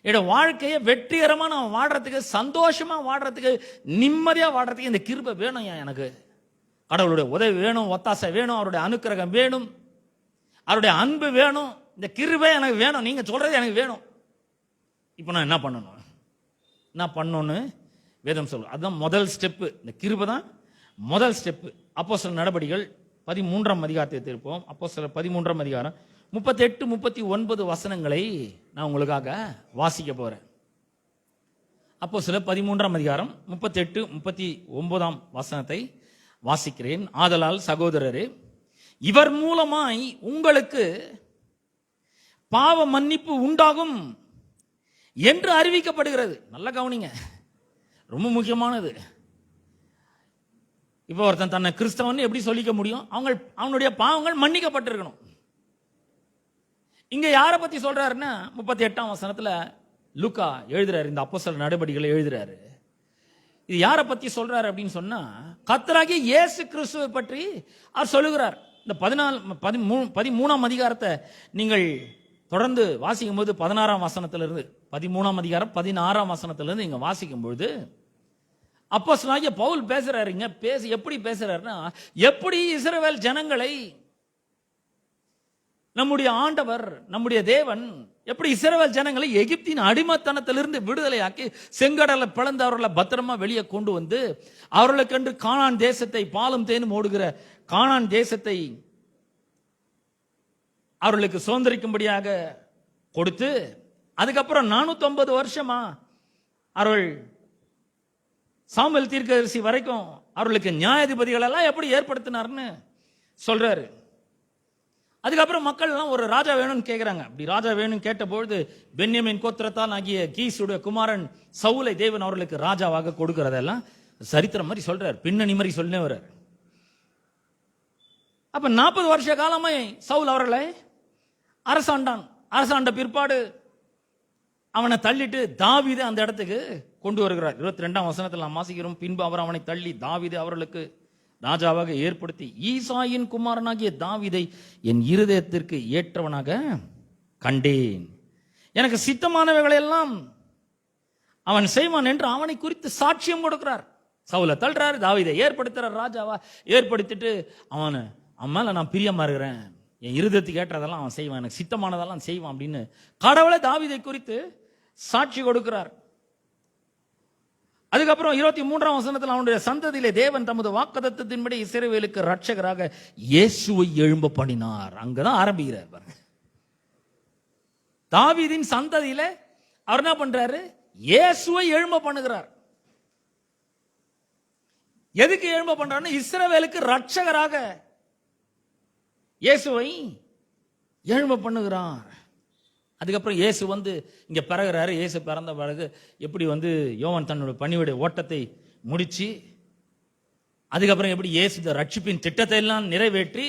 என்னோட வாழ்க்கையை வெற்றிகரமா நான் வாழ்றதுக்கு, சந்தோஷமா வாழ்றதுக்கு, நிம்மதியா வாழ்றதுக்கு இந்த கிருபை வேணும். எனக்கு கடவுளுடைய உதவி வேணும், ஒத்தாசை வேணும், அவருடைய அனுக்கிரகம் வேணும், அவருடைய அன்பு வேணும். இந்த கிருபை எனக்கு வேணும். நீங்க சொல்றது எனக்கு வேணும். இப்போ நான் என்ன பண்ணணும்னு வேதம் சொல்லு. அதுதான் முதல் ஸ்டெப்பு. இந்த கிருபை தான் முதல் ஸ்டெப்பு. அப்போஸ்தலர் நடபடிகள் 13ஆம் அதிகாரத்தை திருப்போம். அப்போஸ்தலர் 13ஆம் அதிகாரம் 38, 39 வசனங்களை நான் உங்களுக்காக வாசிக்க போறேன். அப்போஸ்தலர் 13ஆம் அதிகாரம் 38, 39 வசனத்தை வாசிக்கிறேன். ஆதலால் சகோதரரே, இவர் மூலமாய் உங்களுக்கு பாவ மன்னிப்பு உண்டாகும் என்று அறிவிக்கப்படுகிறது. நல்ல கவனிங்க, ரொம்ப முக்கியமானது. இப்போ ஒருத்தன் தன்னை கிறிஸ்தவன் எப்படி சொல்லிக்க முடியும்? அவனுடைய பாவங்கள் மன்னிக்கப்பட்டிருக்கணும். இங்க யாரை பத்தி சொல்றாருன்னா 38ஆம் வசனத்துல லூக்கா எழுதுறாரு, இந்த அப்போஸ்தலர் நடபடிகளை எழுதுறாரு. இது யாரை பத்தி சொல்றாரு அப்படின்னு சொன்னா, கர்த்தராகிய இயேசு கிறிஸ்துவை பற்றி அவர் சொல்லுகிறார். இந்த 13ஆம் அதிகாரத்தை நீங்கள் தொடர்ந்து வாசிக்கும் போது 16ஆம் வசனத்திலிருந்து 13ஆம் அதிகாரம் 16ஆம் வசனத்திலிருந்து இங்க வாசிக்கும் பொழுது அப்போஸ்தலனாகிய பவுல் பேசுறாருங்க. எப்படி பேசுறாருன்னா, எப்படி இஸ்ரவேல் ஜனங்களை நம்முடைய ஆண்டவர், நம்முடைய தேவன் எப்படி இஸ்ரவேல் ஜனங்களை எகிப்தின் அடிமைத்தனத்திலிருந்து விடுதலையாக்கி செங்கடலை பிளந்து அவர்களை பத்திரமா வெளியே கொண்டு வந்து அவர்களுக்கென்று கானான் தேசத்தை, பாலும் தேனும் ஓடுகிற கானான் தேசத்தை அவர்களுக்கு சுதந்திரிக்கும்படியாக கொடுத்து, அதுக்கப்புறம் 450 வருஷமா அவர்கள் சாமுவேல் தீர்க்கதரிசி வரைக்கும் அவர்களுக்கு நியாயாதிபதிகள் எல்லாம் எப்படி ஏற்படுத்தினார்னு சொல்றாரு. அதுக்கப்புறம் மக்கள் எல்லாம் ஒரு ராஜா வேணும்னு கேட்கிறாங்க. அப்படி ராஜா வேணும்னு கேட்டபொழுது பென்யமீன் கோத்திரத்தான் ஆகிய கீசுடைய குமாரன் சவுலை தேவன் அவர்களுக்கு ராஜாவாக கொடுக்கிறதெல்லாம் சரித்திரம் மாதிரி சொல்றாரு, பின்னணி மாதிரி சொல்லே வர்றாரு. அப்ப 40 வருஷ காலமாய் சவுல் அவர்களை அரசாண்ட பிற்பாடு அவனை தள்ளிட்டு தாவீது அந்த இடத்துக்கு கொண்டு வருகிறார். 22ஆம் வசனத்தில் நாம் வாசிக்கிறோம், பின்பு அவர் அவனை தள்ளி தாவீது அவர்களுக்கு ராஜாவாக ஏற்படுத்தி ஈசாயின் குமாரனாகிய தாவீதை என் இருதயத்திற்கு ஏற்றவனாக கண்டேன், எனக்கு சித்தமானவைகளை எல்லாம் அவன் செய்வான் என்று அவனை குறித்து சாட்சியம் கொடுக்கிறார். சவுலை தள்ளுறாரு, தாவீதை ஏற்படுத்துறார் ராஜாவா. ஏற்படுத்திட்டு அவன் மேல நான் பிரியமா இருக்கிறேன், என் இருதயத்துக்கு ஏற்றதெல்லாம் அவன் செய்வான், எனக்கு சித்தமானதெல்லாம் செய்வான் அப்படின்னு கடவுளை தாவீதை குறித்து சாட்சி கொடுக்கிறார். அதுக்கப்புறம் 23ஆம் வசனத்தில் அவனுடைய சந்ததியிலே தேவன் தமது வாக்குத்தத்தத்தின்படி இஸ்ரவேலுக்கு ரட்சகராக இயேசுவை எழும்ப பண்ணினார். அங்கதான் ஆரம்பிக்கிறார் பாருங்க. தாவீதின் சந்ததியில அவர் என்ன பண்றாரு? இயேசுவை எழும்ப பண்ணுகிறார். எதுக்கு எழும்ப பண்றாரு? இஸ்ரவேலுக்கு ரட்சகராக இயேசுவை எழும்ப பண்ணுகிறார். அதுக்கப்புறம் இயேசு வந்து இங்க பிறகுறாரு. இயேசு பிறந்த பிறகு எப்படி வந்து யோவான் தன்னோட பணிவுடைய ஓட்டத்தை முடிச்சு, அதுக்கப்புறம் எப்படி இயேசு இந்த ரட்சிப்பின் திட்டத்தை எல்லாம் நிறைவேற்றி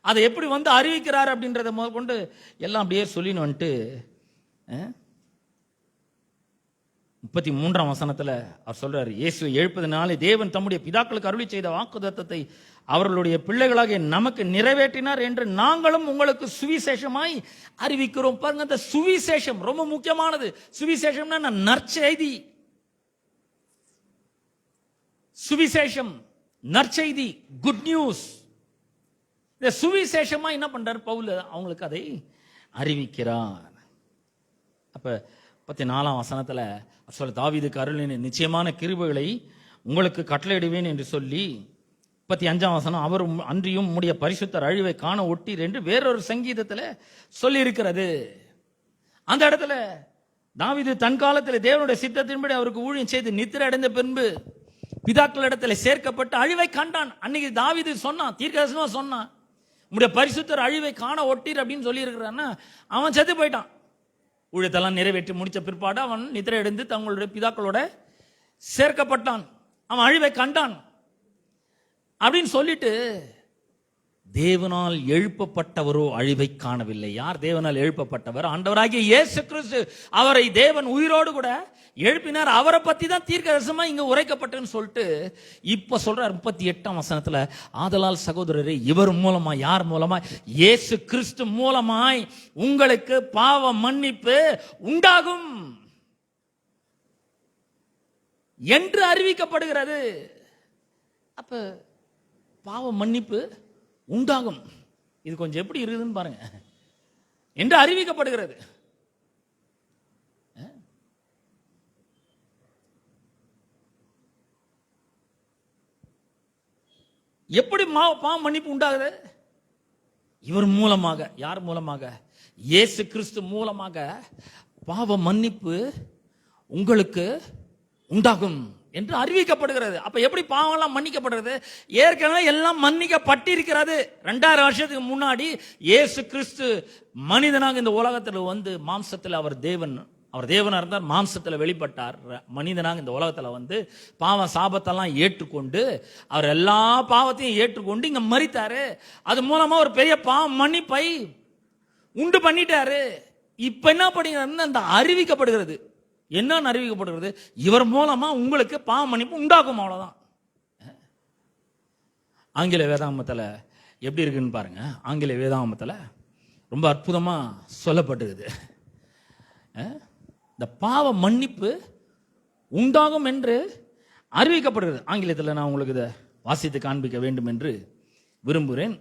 அதை எப்படி வந்து அறிவிக்கிறார் அப்படின்றத முதற்கொண்டு எல்லாம் அப்படியே சொல்லின்னு வந்துட்டு 33ஆம் வசனத்துல அவர் சொல்றாரு, இயேசுவை எழுப்பதினாலே தேவன் தம்முடைய பிதாக்களுக்கு அருளி செய்த வாக்குத்தத்தத்தை அவர்களுடைய பிள்ளைகளாகிய நமக்கு நிறைவேற்றினார் என்று நாங்களும் உங்களுக்கு சுவிசேஷமாய் அறிவிக்கிறோம். பாருங்க, அந்த சுவிசேஷம் ரொம்ப முக்கியமானது. சுவிசேஷம்னா நற்செய்தி. சுவிசேஷம், நற்செய்தி, குட் நியூஸ். இந்த சுவிசேஷமா என்ன பண்றாரு பவுல்? அவங்களுக்கு அதை அறிவிக்கிறார். அப்ப 14ஆம் வசனத்துல சொல்ல, தாவீதுக்கு அருளின நிச்சயமான கிருபைகளை உங்களுக்கு கட்டளையிடுவேன் என்று சொல்லி 35ஆம் வசனம், அவர் அன்றியும் உம்முடைய பரிசுத்தர் அழிவை காண ஒட்டீர் என்று வேறொரு சங்கீதத்துல சொல்லி இருக்கிறது. அந்த இடத்துல தாவீது தன் காலத்தில் தேவனுடைய சித்தத்தின்படி அவருக்கு ஊழியம் செய்து நித்திரை அடைந்த பின்பு பிதாக்களிடத்தில் சேர்க்கப்பட்டு அழிவை கண்டான். அன்னைக்கு தாவீது சொன்னான், தீர்க்கதரிசனமா சொன்னான், உம்முடைய பரிசுத்தர் அழிவை காண ஒட்டீர் அப்படின்னு சொல்லி இருக்கிறான்னா அவன் செத்து போயிட்டான். ஊழியத்தெல்லாம் நிறைவேற்றி முடிச்ச பிற்பாடு அவன் நித்திரை அடைந்து தங்களுடைய பிதாக்களோட சேர்க்கப்பட்டான். அவன் அழிவை கண்டான் அப்படின்னு சொல்லிட்டு, தேவனால் எழுப்பப்பட்டவரோ அழிவை காணவில்லை. யார் தேவனால் எழுப்பப்பட்டவர்? ஆண்டவராகிய இயேசு கிறிஸ்து. அவரை தேவன் உயிரோடு கூட எழுப்பினார். அவரை பத்தி தான் தீர்க்கதரிசனமா இங்க உரைக்கப்பட்டன்னு சொல்லிட்டு இப்ப சொல்றார் 38ஆம் வசனத்துல, ஆதலால் சகோதரரே, இவர் மூலமா, யார் மூலமா? இயேசு கிறிஸ்து மூலமாய் உங்களுக்கு பாவ மன்னிப்பு உண்டாகும் என்று அறிவிக்கப்படுகிறது. அப்ப பாவ மன்னிப்பு உண்டாகும், இது கொஞ்சம் எப்படி இருக்குதுன்னு பாருங்க, என்று அறிவிக்கப்படுகிறது. எப்படி பாவ மன்னிப்பு உண்டாகுது? இவர் மூலமாக. யார் மூலமாக? இயேசு கிறிஸ்து மூலமாக பாவ மன்னிப்பு உங்களுக்கு உண்டாகும் என்று அறிவிக்கப்படுகிறது. அப்ப எப்படி பாவம் எல்லாம் மன்னிக்கப்படுகிறது? ஏற்கனவே எல்லாம் மன்னிக்கப்பட்டிருக்கிறது. 2000 வருஷத்துக்கு முன்னாடி இயேசு கிறிஸ்து மனிதனாக இந்த உலகத்தில் வந்து மாம்சத்தில் அவர் தேவனா இருந்தார், மாம்சத்தில் வெளிப்பட்டார். மனிதனாக இந்த உலகத்தில் வந்து பாவ சாபத்தெல்லாம் ஏற்றுக்கொண்டு அவர் எல்லா பாவத்தையும் ஏற்றுக்கொண்டு இங்க மரித்தாரு. அது மூலமா ஒரு பெரிய பாவ மன்னிப்பை உண்டு பண்ணிட்டாரு. இப்ப என்ன பண்ணுகிறது? அந்த அறிவிக்கப்படுகிறது. என்ன அறிவிக்கப்படுகிறது? இவர் மூலமா உங்களுக்கு பாவ மன்னிப்பு உண்டாகும், அவ்வளவுதான். ஆங்கில வேதாகமத்தில் எப்படி இருக்குன்னு பாருங்க. ஆங்கில வேதாகமத்தில் ரொம்ப அற்புதமா சொல்லப்பட்டிருக்குது. இந்த பாவ மன்னிப்பு உண்டாகும் என்று அறிவிக்கப்படுகிறது. ஆங்கிலத்தில் நான் உங்களுக்கு இதை வாசித்து காண்பிக்க வேண்டும் என்று விரும்புகிறேன்.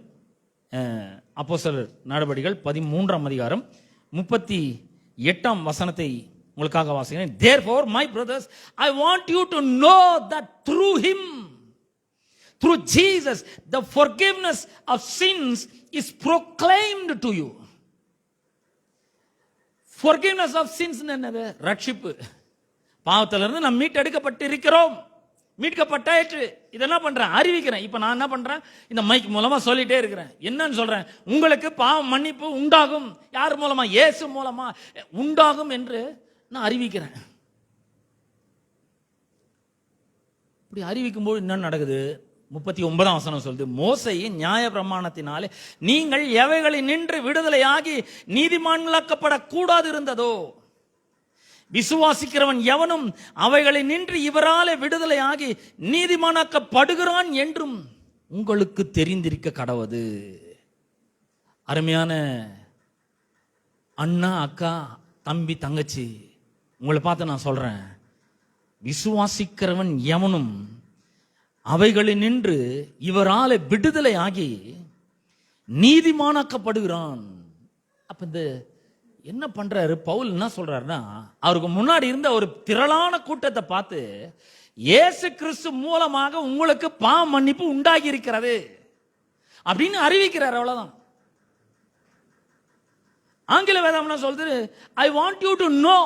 அப்போஸ்தலர் நடபடிகள் 13ஆம் அதிகாரம் 38ஆம் வசனத்தை உங்களுக்காக வாசிக்கிறேன். Therefore, my brothers, I want you to know that through him, through Jesus, the forgiveness of sins is proclaimed to you. Forgiveness of sins என்னது? ரட்சிப்பு. பாவத்திலிருந்து நாம் மீட்டெடுக்கப்பட்டு இருக்கிறோம், மீட்கப்பட்டாயிற்று. இதெல்லாம் பண்றேன், அறிவிக்கிறேன். இப்ப நான் என்ன பண்றேன்? இந்த மைக் மூலமா சொல்லிட்டே இருக்கிறேன். என்னன்னு சொல்றேன்? உங்களுக்கு பாவ மன்னிப்பு உண்டாகும். யார் மூலமா? இயேசு மூலமா உண்டாகும் என்று நான் அறிவிக்கிறேன். இப்படி அறிவிக்கும் போது என்ன நடக்குது? 39ஆம் வசனம் சொல்லுது, மோசேயின் நியாய பிரமாணத்தினாலே நீங்கள் எவைகளை நின்று விடுதலையாகி நீதிமான்களாக்கப்படக்கூடாது இருந்ததோ, விசுவாசிக்கிறவன் எவனும் அவைகளை நின்று இவராலே விடுதலையாகி நீதிமானாக்கப்படுகிறான் என்றும் உங்களுக்கு தெரிந்திருக்க கடவது. அருமையான அண்ணா, அக்கா, தம்பி, தங்கச்சி, உங்களை பார்த்து நான் சொல்றேன், விசுவாசிக்கிறவன் எவனும் அவைகளை நின்று இவரால விடுதலை ஆகி நீதிமானாக்கப்படுகிறான். அப்ப இந்த என்ன பண்றாரு பவுல்? என்ன சொல்றாருன்னா, அவருக்கு முன்னாடி இருந்த ஒரு திரளான கூட்டத்தை பார்த்து, இயேசு கிறிஸ்து மூலமாக உங்களுக்கு பாவ மன்னிப்பு உண்டாகி இருக்கிறது அப்படின்னு அறிவிக்கிறார். அவ்வளவுதான். ஆங்கில வேதம் சொல்றது, I want you to know,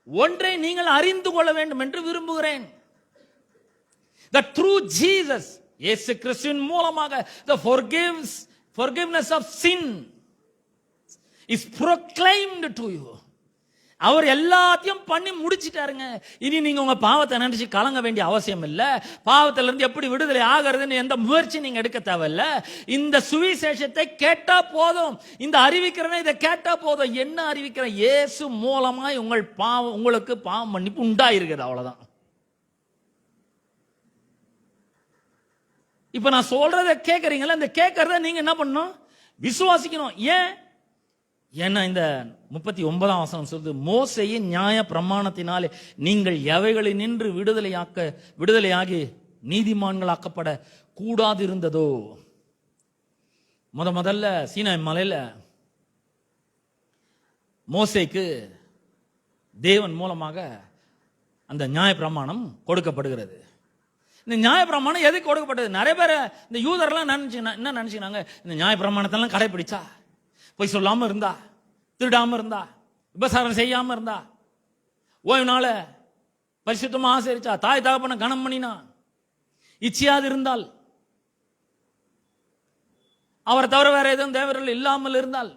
ஒன்றை நீங்கள் அறிந்து கொள்ள வேண்டும் என்று விரும்புகிறேன். that through Jesus, இயேசு கிறிஸ்துவின் மூலமாக the forgiveness of sin is proclaimed to you. அவர் எல்லாத்தையும் பண்ணி முடிச்சிட்டாருங்க. இனி நீங்க உங்க பாவத்தை நினைச்சு கலங்க வேண்டிய அவசியம் இல்ல. பாவத்திலிருந்து எப்படி விடுதலை ஆகிறதுன்னு எந்த முயற்சி நீங்க எடுக்க தேவையில்ல. இந்த சுவிசேஷத்தை கேட்டா போதும். இந்த அறிவிக்கிறேன், இதை கேட்டா போதும். என்ன அறிவிக்கிறேன்? இயேசு மூலமாய் உங்களுக்கு பாவம் மன்னிப்பு உண்டாயிருக்கிறது. அவ்வளவுதான். இப்ப நான் சொல்றத கேட்கறீங்களா? இந்த கேட்கறத நீங்க என்ன பண்ணணும்? விசுவாசிக்கணும். ஏன்னா இந்த 39ஆம் வசனம் சொல்லுது, மோசேயின் நியாய பிரமாணத்தினாலே நீங்கள் எவைகளை நின்று விடுதலையாகி நீதிமான்களாக்கப்பட கூடாது இருந்ததோ. முதல்ல சீனாய் மலையில மோசேக்கு தேவன் மூலமாக அந்த நியாய பிரமாணம் கொடுக்கப்படுகிறது. இந்த நியாய பிரமாணம் எதுக்கு கொடுக்கப்பட்டது? நிறைய பேர் இந்த யூதர்லாம் என்ன நினைச்சுனாங்க, இந்த நியாய பிரமாணத்தெல்லாம் கடைபிடிச்சா, போய் சொல்லாம இருந்தா, திருடாம இருந்தா, விபசாரம் செய்யாம இருந்தா, ஓய்வு நாள பரிசுத்தமா ஆசரிச்சா, தாய் தகப்பன கணம் பண்ணினா, இச்சையாது இருந்தால், அவரை தவிர வேற எதுவும் தேவர்கள் இல்லாமல் இருந்தால்,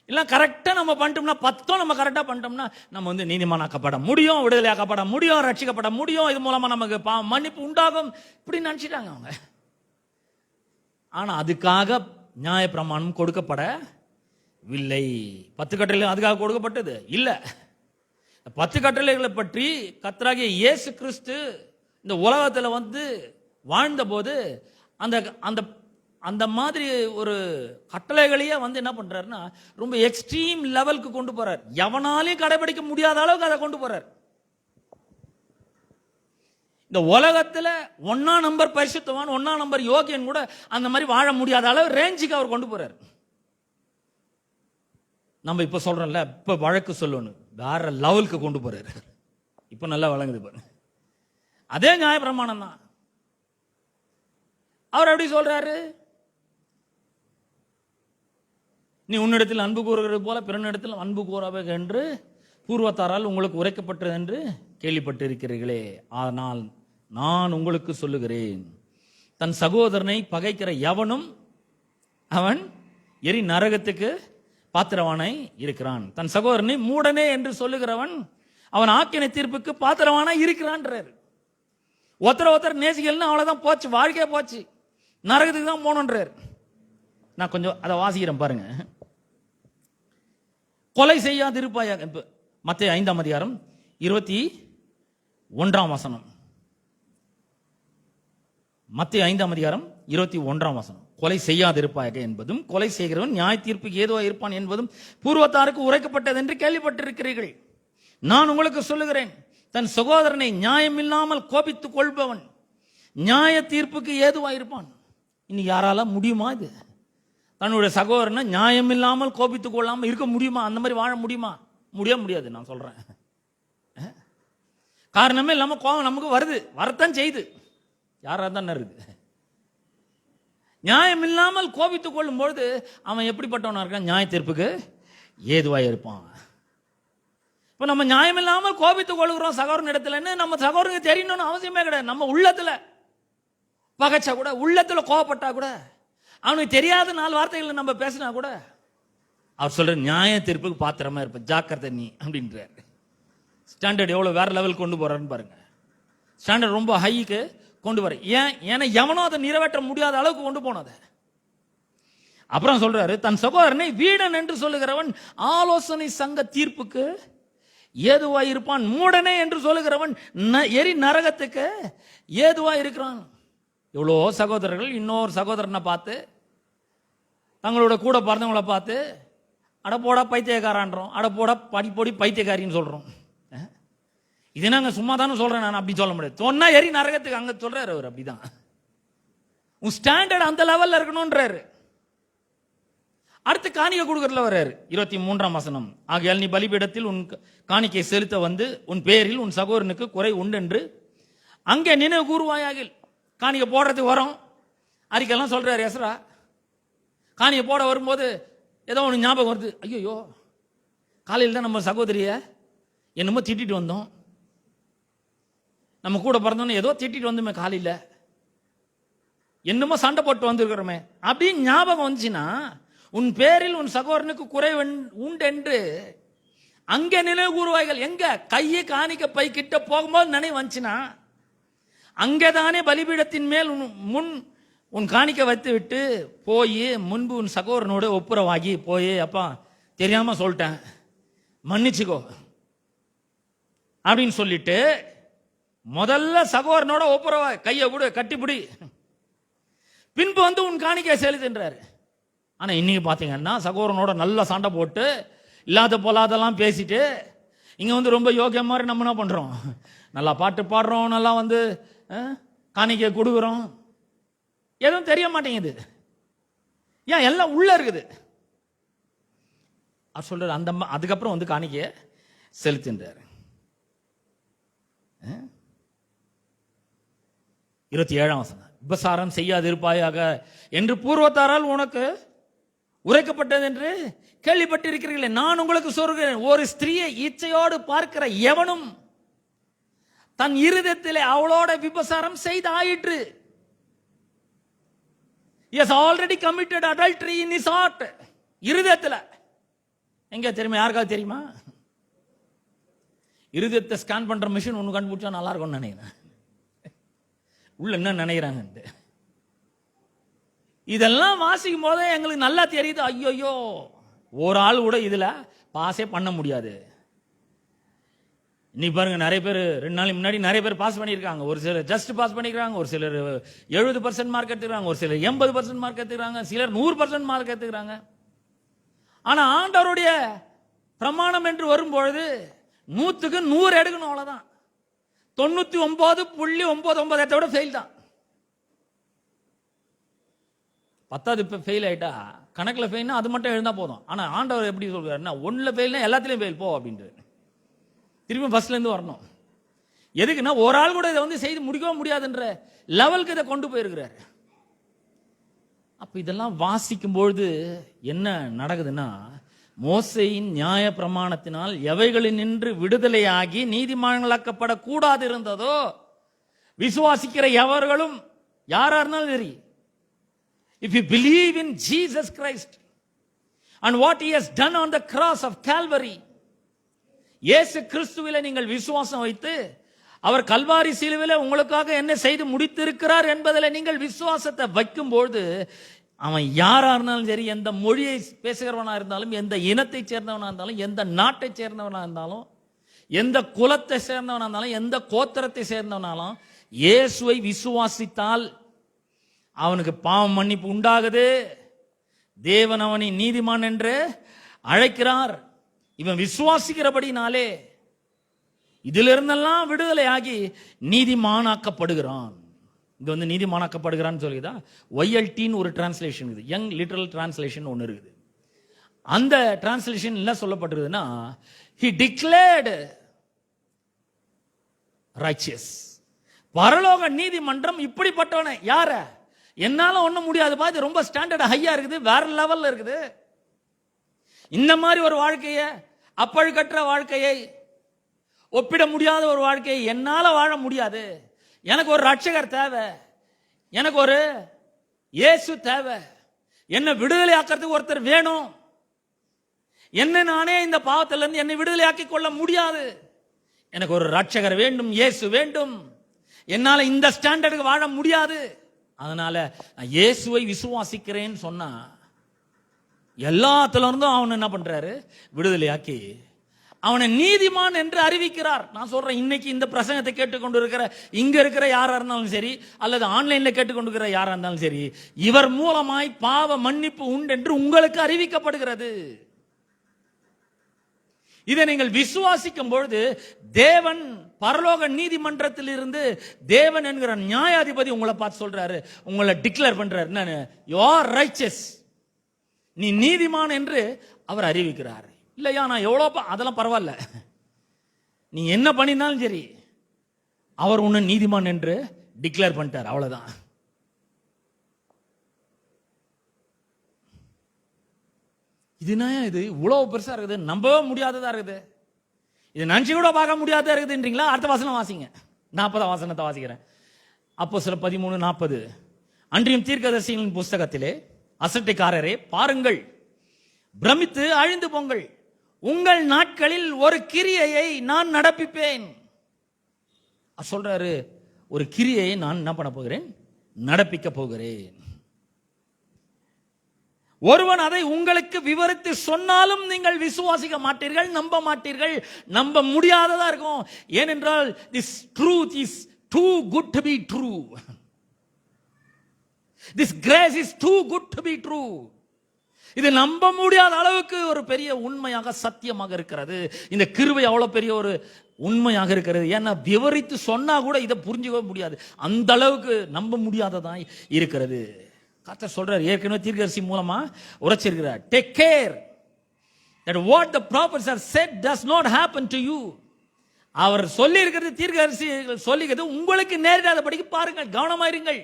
இல்ல கரெக்டா நம்ம பண்ணிட்டோம்னா, 10 நம்ம கரெக்டா பண்ணிட்டோம்னா, நம்ம நீதிமானாக்கப்பட முடியும், விடுதலையாக்கப்பட முடியும், ரட்சிக்கப்பட முடியும், இது மூலமா நமக்கு மன்னிப்பு உண்டாகும், இப்படி நினைச்சிட்டாங்க அவங்க. ஆனா அதுக்காக நியாய பிரமாணம் கொடுக்கப்படவில்லை. 10 கட்டளை அதுக்காக கொடுக்கப்பட்டது இல்ல. 10 கட்டளைகளை பற்றி கர்த்தராகிய இயேசு கிறிஸ்து இந்த உலகத்துல வாழ்ந்த போது அந்த மாதிரி ஒரு கட்டளைகளையே என்ன பண்றாருன்னா, ரொம்ப எக்ஸ்ட்ரீம் லெவலுக்கு கொண்டு போறார். எவனாலையும் கடைபிடிக்க முடியாத அளவுக்கு அதை கொண்டு போறார். இந்த உலகத்துல 1ஆம் நம்பர் பரிசுத்தவான், 1ஆம் நம்பர் யோகியன் கூட அந்த மாதிரி வாழ முடியாத அளவு ரேஞ்சுக்கு அவர் கொண்டு போறார். நம்ம இப்ப சொல்றோம்ல, இப்ப வழக்கு சொல்லணும், வேற லெவலுக்கு கொண்டு போறாரு. இப்ப நல்லா வழங்குது பாருங்க. அதே நியாய பிரமாணம் தான். அவர் எப்படி சொல்றாரு? நீ உன்னிடத்தில் அன்பு கூறுகிறது போல பிறனிடத்தில் அன்பு கூறாவே என்று பூர்வத்தாரால் உங்களுக்கு உரைக்கப்பட்டது என்று கேள்விப்பட்டிருக்கிறீர்களே. ஆனால் நான் உங்களுக்கு சொல்லுகிறேன், தன் சகோதரனை பகைக்கிற எவனும் அவன் எரி நரகத்துக்கு பாத்திரவானாய் இருக்கிறான். தன் சகோதரனை மூடனே என்று சொல்லுகிறவன் அவன் ஆக்கினை தீர்ப்புக்கு பாத்திரவானாய் இருக்கிறான்றார். ஒருத்தர் நேசிக்கலன்னா அவ்வளவுதான், போச்சு, வாழ்க்கையே போச்சு, நரகத்துக்கு தான் போகணுன்றார். நான் கொஞ்சம் அதை வாசிக்கிறேன் பாருங்க. கொலை செய்யாதிருப்பாயாக, மத்தேயு 5ஆம் அதிகாரம் 21ஆம் வசனம். மத்தேயு 5ஆம் அதிகாரம் 21ஆம் வசனம். கொலை செய்யாதிருப்பாயாக என்பதும் கொலை செய்கிறவன் நியாய தீர்ப்புக்கு ஏதுவா இருப்பான் என்பதும் பூர்வத்தாருக்கு உரைக்கப்பட்டது என்று கேள்விப்பட்டிருக்கிறீர்கள். நான் உங்களுக்கு சொல்லுகிறேன், தன் சகோதரனை நியாயமில்லாமல் கோபித்துக் கொள்பவன் நியாய தீர்ப்புக்கு ஏதுவா இருப்பான். இன்னைக்கு யாரால முடியுமா? இது தன்னுடைய சகோதரனை நியாயம் இல்லாமல் கோபித்துக் கொள்ளாமல் இருக்க முடியுமா? அந்த மாதிரி வாழ முடியுமா? முடியாது. நான் சொல்றேன், காரணமே இல்லாம கோபம் நமக்கு வருது, வரத்தான் செய்து, யாரா தான் இருக்கு. நியாயம் இல்லாமல் கோபித்துக் கொள்ளும் பொழுது அவன் எப்படிப்பட்டவனா இருக்கான்? நியாய தீர்ப்புக்கு ஏதுவாய் இருப்பான். இப்ப நம்ம நியாயம் இல்லாமல் கோபித்துக் கொள்கிறோம் சகோதரன் இடத்துல, நம்ம சகோதரனுக்கு தெரியணும்னு அவசியமே கிடையாது. நம்ம உள்ளத்துல பகைச்சா கூட, உள்ளத்துல கோபப்பட்டா கூட, அவனுக்கு தெரியாத 4 வார்த்தைகள் நம்ம பேசினா கூட, அவர் சொல்ற நியாய தீர்ப்புக்கு பாத்திரமா இருப்ப, ஜாக்கிரதை நீ அப்படின்றாரு. ஸ்டாண்டர்ட் எவ்வளவு வேற லெவல் கொண்டு போறான்னு பாருங்க. ஸ்டாண்டர்ட் ரொம்ப ஹைக்கு கொண்டு வர. ஏன்னா எவனோ அதை நிறைவேற்ற முடியாத அளவுக்கு கொண்டு போனத. அப்புறம் சொல்றாரு, தன் சகோதரனை வீடன் என்று சொல்லுகிறவன் ஆலோசனை சங்க தீர்ப்புக்கு ஏதுவாய் இருப்பான், மூடனே என்று சொல்லுகிறவன் எரி நரகத்துக்கு ஏதுவாய் இருக்கிறான். எவ்வளோ சகோதரர்கள் இன்னொரு சகோதரனை பார்த்து, தங்களோட கூட பிறந்தவங்களை பார்த்து, அடப்போடா பைத்தியக்காரன்றோம், அடப்போடா படிப்பொடி பைத்தியக்காரின்னு சொல்றோம். இது நாங்க சும்மா தானே சொல்றேன், நான் அப்படி சொல்ல முடியாது. சொன்னா எரி நரகத்துக்கு அங்க சொல்றாரு அவர். அப்படிதான் உன் ஸ்டாண்டர்ட் அந்த லெவல்ல இருக்கணும்ன்றாரு. அடுத்து காணிக்கை கொடுக்கறதுல வர்றாரு 23ஆம் வசனம். ஆகையால் நீ பலிபீடத்தில் உன் காணிக்கை செலுத்த வந்து உன் பேரில் உன் சகோதரனுக்கு குறை உண்டென்று அங்கே நினைவு கூறுவாயாக. காணிக்கை போடுறதுக்கு வரோம், அறிக்கையெல்லாம் சொல்றாரு எஸ்ரா. காணிக்கை போட வரும்போது ஏதோ ஒன்று ஞாபகம் வருது. ஐயோ, காலையில் தான் நம்ம சகோதரிய என்னமோ திட்டிட்டு வந்தோம், நம்ம கூட பிறந்தோன்னு ஏதோ திட்டிட்டு வந்தோமே, காலையில் என்னமோ சண்டை போட்டு வந்திருக்கிறோமே அப்படின்னு ஞாபகம் வந்துச்சுன்னா, உன் பேரில் உன் சகோதரனுக்கு குறை உண்டென்று அங்கே நினைவு கூறுவாய்கள். எங்க கையை காணிக்க பை கிட்ட போகும்போது நினைவு வந்துச்சுன்னா, அங்கேதானே பலிபீடத்தின் மேல் முன் உன் காணிக்க வைத்து விட்டு போய் முன்பு உன் சகோதரனோட ஒப்புரவாகி போய், அப்பா தெரியாம சொல்லிட்டேன் மன்னிச்சுக்கோ அப்படின்னு சொல்லிட்டு முதல்ல சகோதரனோட ஒப்புரவா கையை கூட கட்டிப்பிடி, பின்பு வந்து உன் காணிக்கை செலுத்துன்றாரு. ஆனா இன்னைக்கு பாத்தீங்கன்னா சகோதரனோட நல்லா சண்டை போட்டு இல்லாத போலாதெல்லாம் பேசிட்டு இங்க வந்து ரொம்ப யோகியம் மாதிரி நம்ம என்ன பண்றோம், நல்லா பாட்டு பாடுறோம், நல்லா வந்து காணிக்கை கொடுக்குறோம், எதுவும் தெரிய மாட்டேங்குது. ஏன் எல்லாம் உள்ள இருக்குது. அது சொல்றாரு அந்த அதுக்கப்புறம் வந்து காணிக்கையை செலுத்துன்றாரு. 27ஆம் வசனம். விபசாரம் செய்யாதிருப்பாயாக என்று பூர்வத்தாரால் உனக்கு உரைக்கப்பட்டது என்று கேள்விப்பட்டிருக்கிறீர்களே, நான் உங்களுக்கு சொல்கிறேன், ஒரு ஸ்திரீயை இச்சையோடு பார்க்கிற எவனும் தன் இருதயத்திலே அவளோட விபசாரம் செய்து ஆயிற்று. He has already committed adultery in his heart. இருதயத்தில் எங்க தெரியுமா, யாருக்காவது தெரியுமா? இருதயத்தை ஸ்கேன் பண்ற மிஷின் ஒன்று கண்டுபிடிச்சா நல்லா இருக்கும்னு நினைக்கிறேன். உள்ள என்ன நினைக்கிறாங்க இதெல்லாம் வாசிக்கும் போதே எங்களுக்கு நல்லா தெரியுது. ஐயோ, ஒரு ஆள் கூட இதுல பாஸே பண்ண முடியாது. நீ பாருங்க, நிறைய பேர் 2 நாளைக்கு முன்னாடி நிறைய பேர் பாஸ் பண்ணியிருக்காங்க. ஒரு சிலர் ஜஸ்ட் பாஸ் பண்ணிக்கிறாங்க, ஒரு சிலர் 70% மார்க் எடுத்துக்கிறாங்க, ஒரு சிலர் 80% மார்க் எடுத்துக்கிறாங்க, சிலர் 100% மார்க் எடுத்துக்கிறாங்க. ஆனா ஆண்டவருடைய பிரமாணம் என்று வரும்பொழுது 100க்கு 100 எடுக்கணும், அவ்வளவுதான். 99.99 எடுத்த விட ஃபெயில் தான். 10வது இப்ப ஃபெயில் ஆயிட்டா கணக்குல ஃபெயில்னா அது மட்டும் எழுந்தா போதும். ஆனா ஆண்டவர் எப்படி சொல்றாருன்னா, 1ல ஃபெயில்னா எல்லாத்திலையும் ஃபெயில் போ அப்படின்ட்டு திரும்பி ஃபர்ஸ்ட்ல இருந்து வரணும். எதுக்குன்னா ஒரு ஆள் கூட இதை வந்து செய்து முடிக்கவும் முடியாதுன்ற லெவலுக்கு இதை கொண்டு போயிருக்கிறாரு. அப்ப இதெல்லாம் வாசிக்கும் பொழுது என்ன நடக்குதுன்னா, மோசேயின் நியாய பிரமாணத்தினால் எவைகளில் நின்று விடுதலையாகி நீதிமான்களாக்கப்படக்கூடாது இருந்ததோ, விசுவாசிக்கிற எவர்களும் யாரா இருந்தாலும் சரி, if you believe in Jesus Christ and what he has done on the cross of Calvary, இயேசு கிறிஸ்துவிலே நீங்கள் விசுவாசம் வைத்து அவர் கல்வாரி சிலுவையிலே உங்களுக்காக என்ன செய்து முடித்திருக்கிறார் என்பதில் நீங்கள் விசுவாசத்தை வைக்கும்போது, அவன் யாரா இருந்தாலும் சரி, எந்த மொழியை பேசுகிறவனா இருந்தாலும், எந்த இனத்தை சேர்ந்தவனா இருந்தாலும், எந்த நாட்டை சேர்ந்தவனா இருந்தாலும், எந்த குலத்தை சேர்ந்தவனா இருந்தாலும், எந்த கோத்திரத்தை சேர்ந்தவனாலும், இயேசுவை விசுவாசித்தால் அவனுக்கு பாவம் மன்னிப்பு உண்டாகுது. தேவன் அவனை நீதிமான் என்று அழைக்கிறார். இவன் விசுவாசிக்கிறபடினாலே இதிலிருந்தெல்லாம் விடுதலை ஆகி நீதிமானாக்கப்படுகிறான். இது வந்து நீதிமானாக்கப்படுகிறான்னு சொல்லிதா ஒய்எல்டின்னு ஒரு டிரான்ஸ்லேஷன் இருக்குது, யங் லிட்டரல் டிரான்ஸ்லேஷன் ஒன்று இருக்குது. அந்த டிரான்ஸ்லேஷன் என்ன சொல்லப்பட்டிருக்குதுன்னா, he declared righteous. பரலோக நீதிமன்றம் இப்படிப்பட்டவனை, யார என்னால ஒண்ணும் முடியாதுப்பா, இது ரொம்ப ஸ்டாண்டர்ட் ஹையா இருக்குது, வேற லெவல்ல இருக்குது, இந்த மாதிரி ஒரு வாழ்க்கையை, அப்பழுக்கற்ற வாழ்க்கையை, ஒப்பிட முடியாத ஒரு வாழ்க்கையை என்னால வாழ முடியாது, எனக்கு ஒரு ரட்சகர் தேவை, எனக்கு ஒரு இயேசு தேவை, என்ன விடுதலை ஆக்கிறதுக்கு ஒருத்தர் வேணும், என்ன நானே இந்த பாவத்திலிருந்து என்னை விடுதலை ஆக்கிக் கொள்ள முடியாது, எனக்கு ஒரு ரட்சகர் வேண்டும், இயேசு வேண்டும், என்னால இந்த ஸ்டாண்டர்டுக்கு வாழ முடியாது, அதனால நான் இயேசுவை விசுவாசிக்கிறேன்னு சொன்னா எல்லாத்துல இருந்தும் அவன் என்ன பண்றாரு, விடுதலையாக்கி அவனை நீதிமான் என்று அறிவிக்கிறார். நான் சொல்றேன், இன்னைக்கு இந்த பிரசங்கத்தை கேட்டுக்கொண்டு இருக்கிற இங்க இருக்கிற யாரா இருந்தாலும் சரி, அல்லது ஆன்லைன்ல கேட்டுக்கொண்டு இருக்கிற யாரா இருந்தாலும் சரி, இவர் மூலமாய் பாவ மன்னிப்பு உண்டு என்று உங்களுக்கு அறிவிக்கப்படுகிறது. இதை நீங்கள் விசுவாசிக்கும் பொழுது தேவன் பரலோக நீதிமன்றத்தில் இருந்து தேவன் என்கிற நியாயாதிபதி உங்களை பார்த்து சொல்றாரு, உங்களை டிக்ளேர் பண்றாரு, you are righteous, நீ நீதிமான் என்று அவர் அறிவிக்கிறார். இல்லையா நான் எவ்வளோ அதெல்லாம் பரவாயில்ல, நீ என்ன பண்ணினாலும் சரி அவர் உன்னை நீதிமான் என்று டிக்ளேர் பண்ணிட்டார், அவ்வளவுதான். இதுனா இது இவ்வளவு பெருசா இருக்குது, நம்பவே முடியாததா இருக்குது, இது நினைச்சு கூட பார்க்க முடியாததா இருக்குதுன்றீங்களா? அடுத்த வசனம் வாசிங்க, 40ஆம் வசனத்தை வாசிக்கிறேன். அப்போஸ்தலர் 13:40. அன்றியும் தீர்க்கதரிசிகளின் புஸ்தகத்திலே அசட்டைக்காரரே பாருங்கள், பிரமித்து அழிந்து போங்கள், உங்கள் நாட்களில் ஒரு கிரியையை நான் நடப்பிப்பேன். சொல்றாரு, ஒரு கிரியையை நான் என்ன பண்ண போகிறேன்? நடப்பிக்க போகிறேன். ஒருவன் அதை உங்களுக்கு விவரித்து சொன்னாலும் நீங்கள் விசுவாசிக்க மாட்டீர்கள், நம்ப மாட்டீர்கள், நம்ப முடியாததா இருக்கும். ஏனென்றால் this truth is too good to be true. This grace is too good to be true. இது நம்ப முடியாத அளவுக்கு ஒரு பெரிய உண்மையாக சத்தியமாக இருக்கிறது. இந்த கிருபை அவ்வளவு பெரிய ஒரு உண்மையாக இருக்கிறது. ஏன்னா விவரித்து சொன்னா கூட இதை புரிஞ்சுக்க முடியாது, அந்த அளவுக்கு நம்ப முடியாததான் இருக்கிறது. கர்த்தர் சொல்றார், ஏற்கனவே தீர்க்கதரிசி மூலமா உரைச்சிருக்கிறார், take care that what the prophets have said does not happen to you. அவர் சொல்லி இருக்கிறது, தீர்க்கதரிசி சொல்லிக்கிறது உங்களுக்கு நேரிடாதபடிக்கு பாருங்கள், கவனமாயிருங்கள்.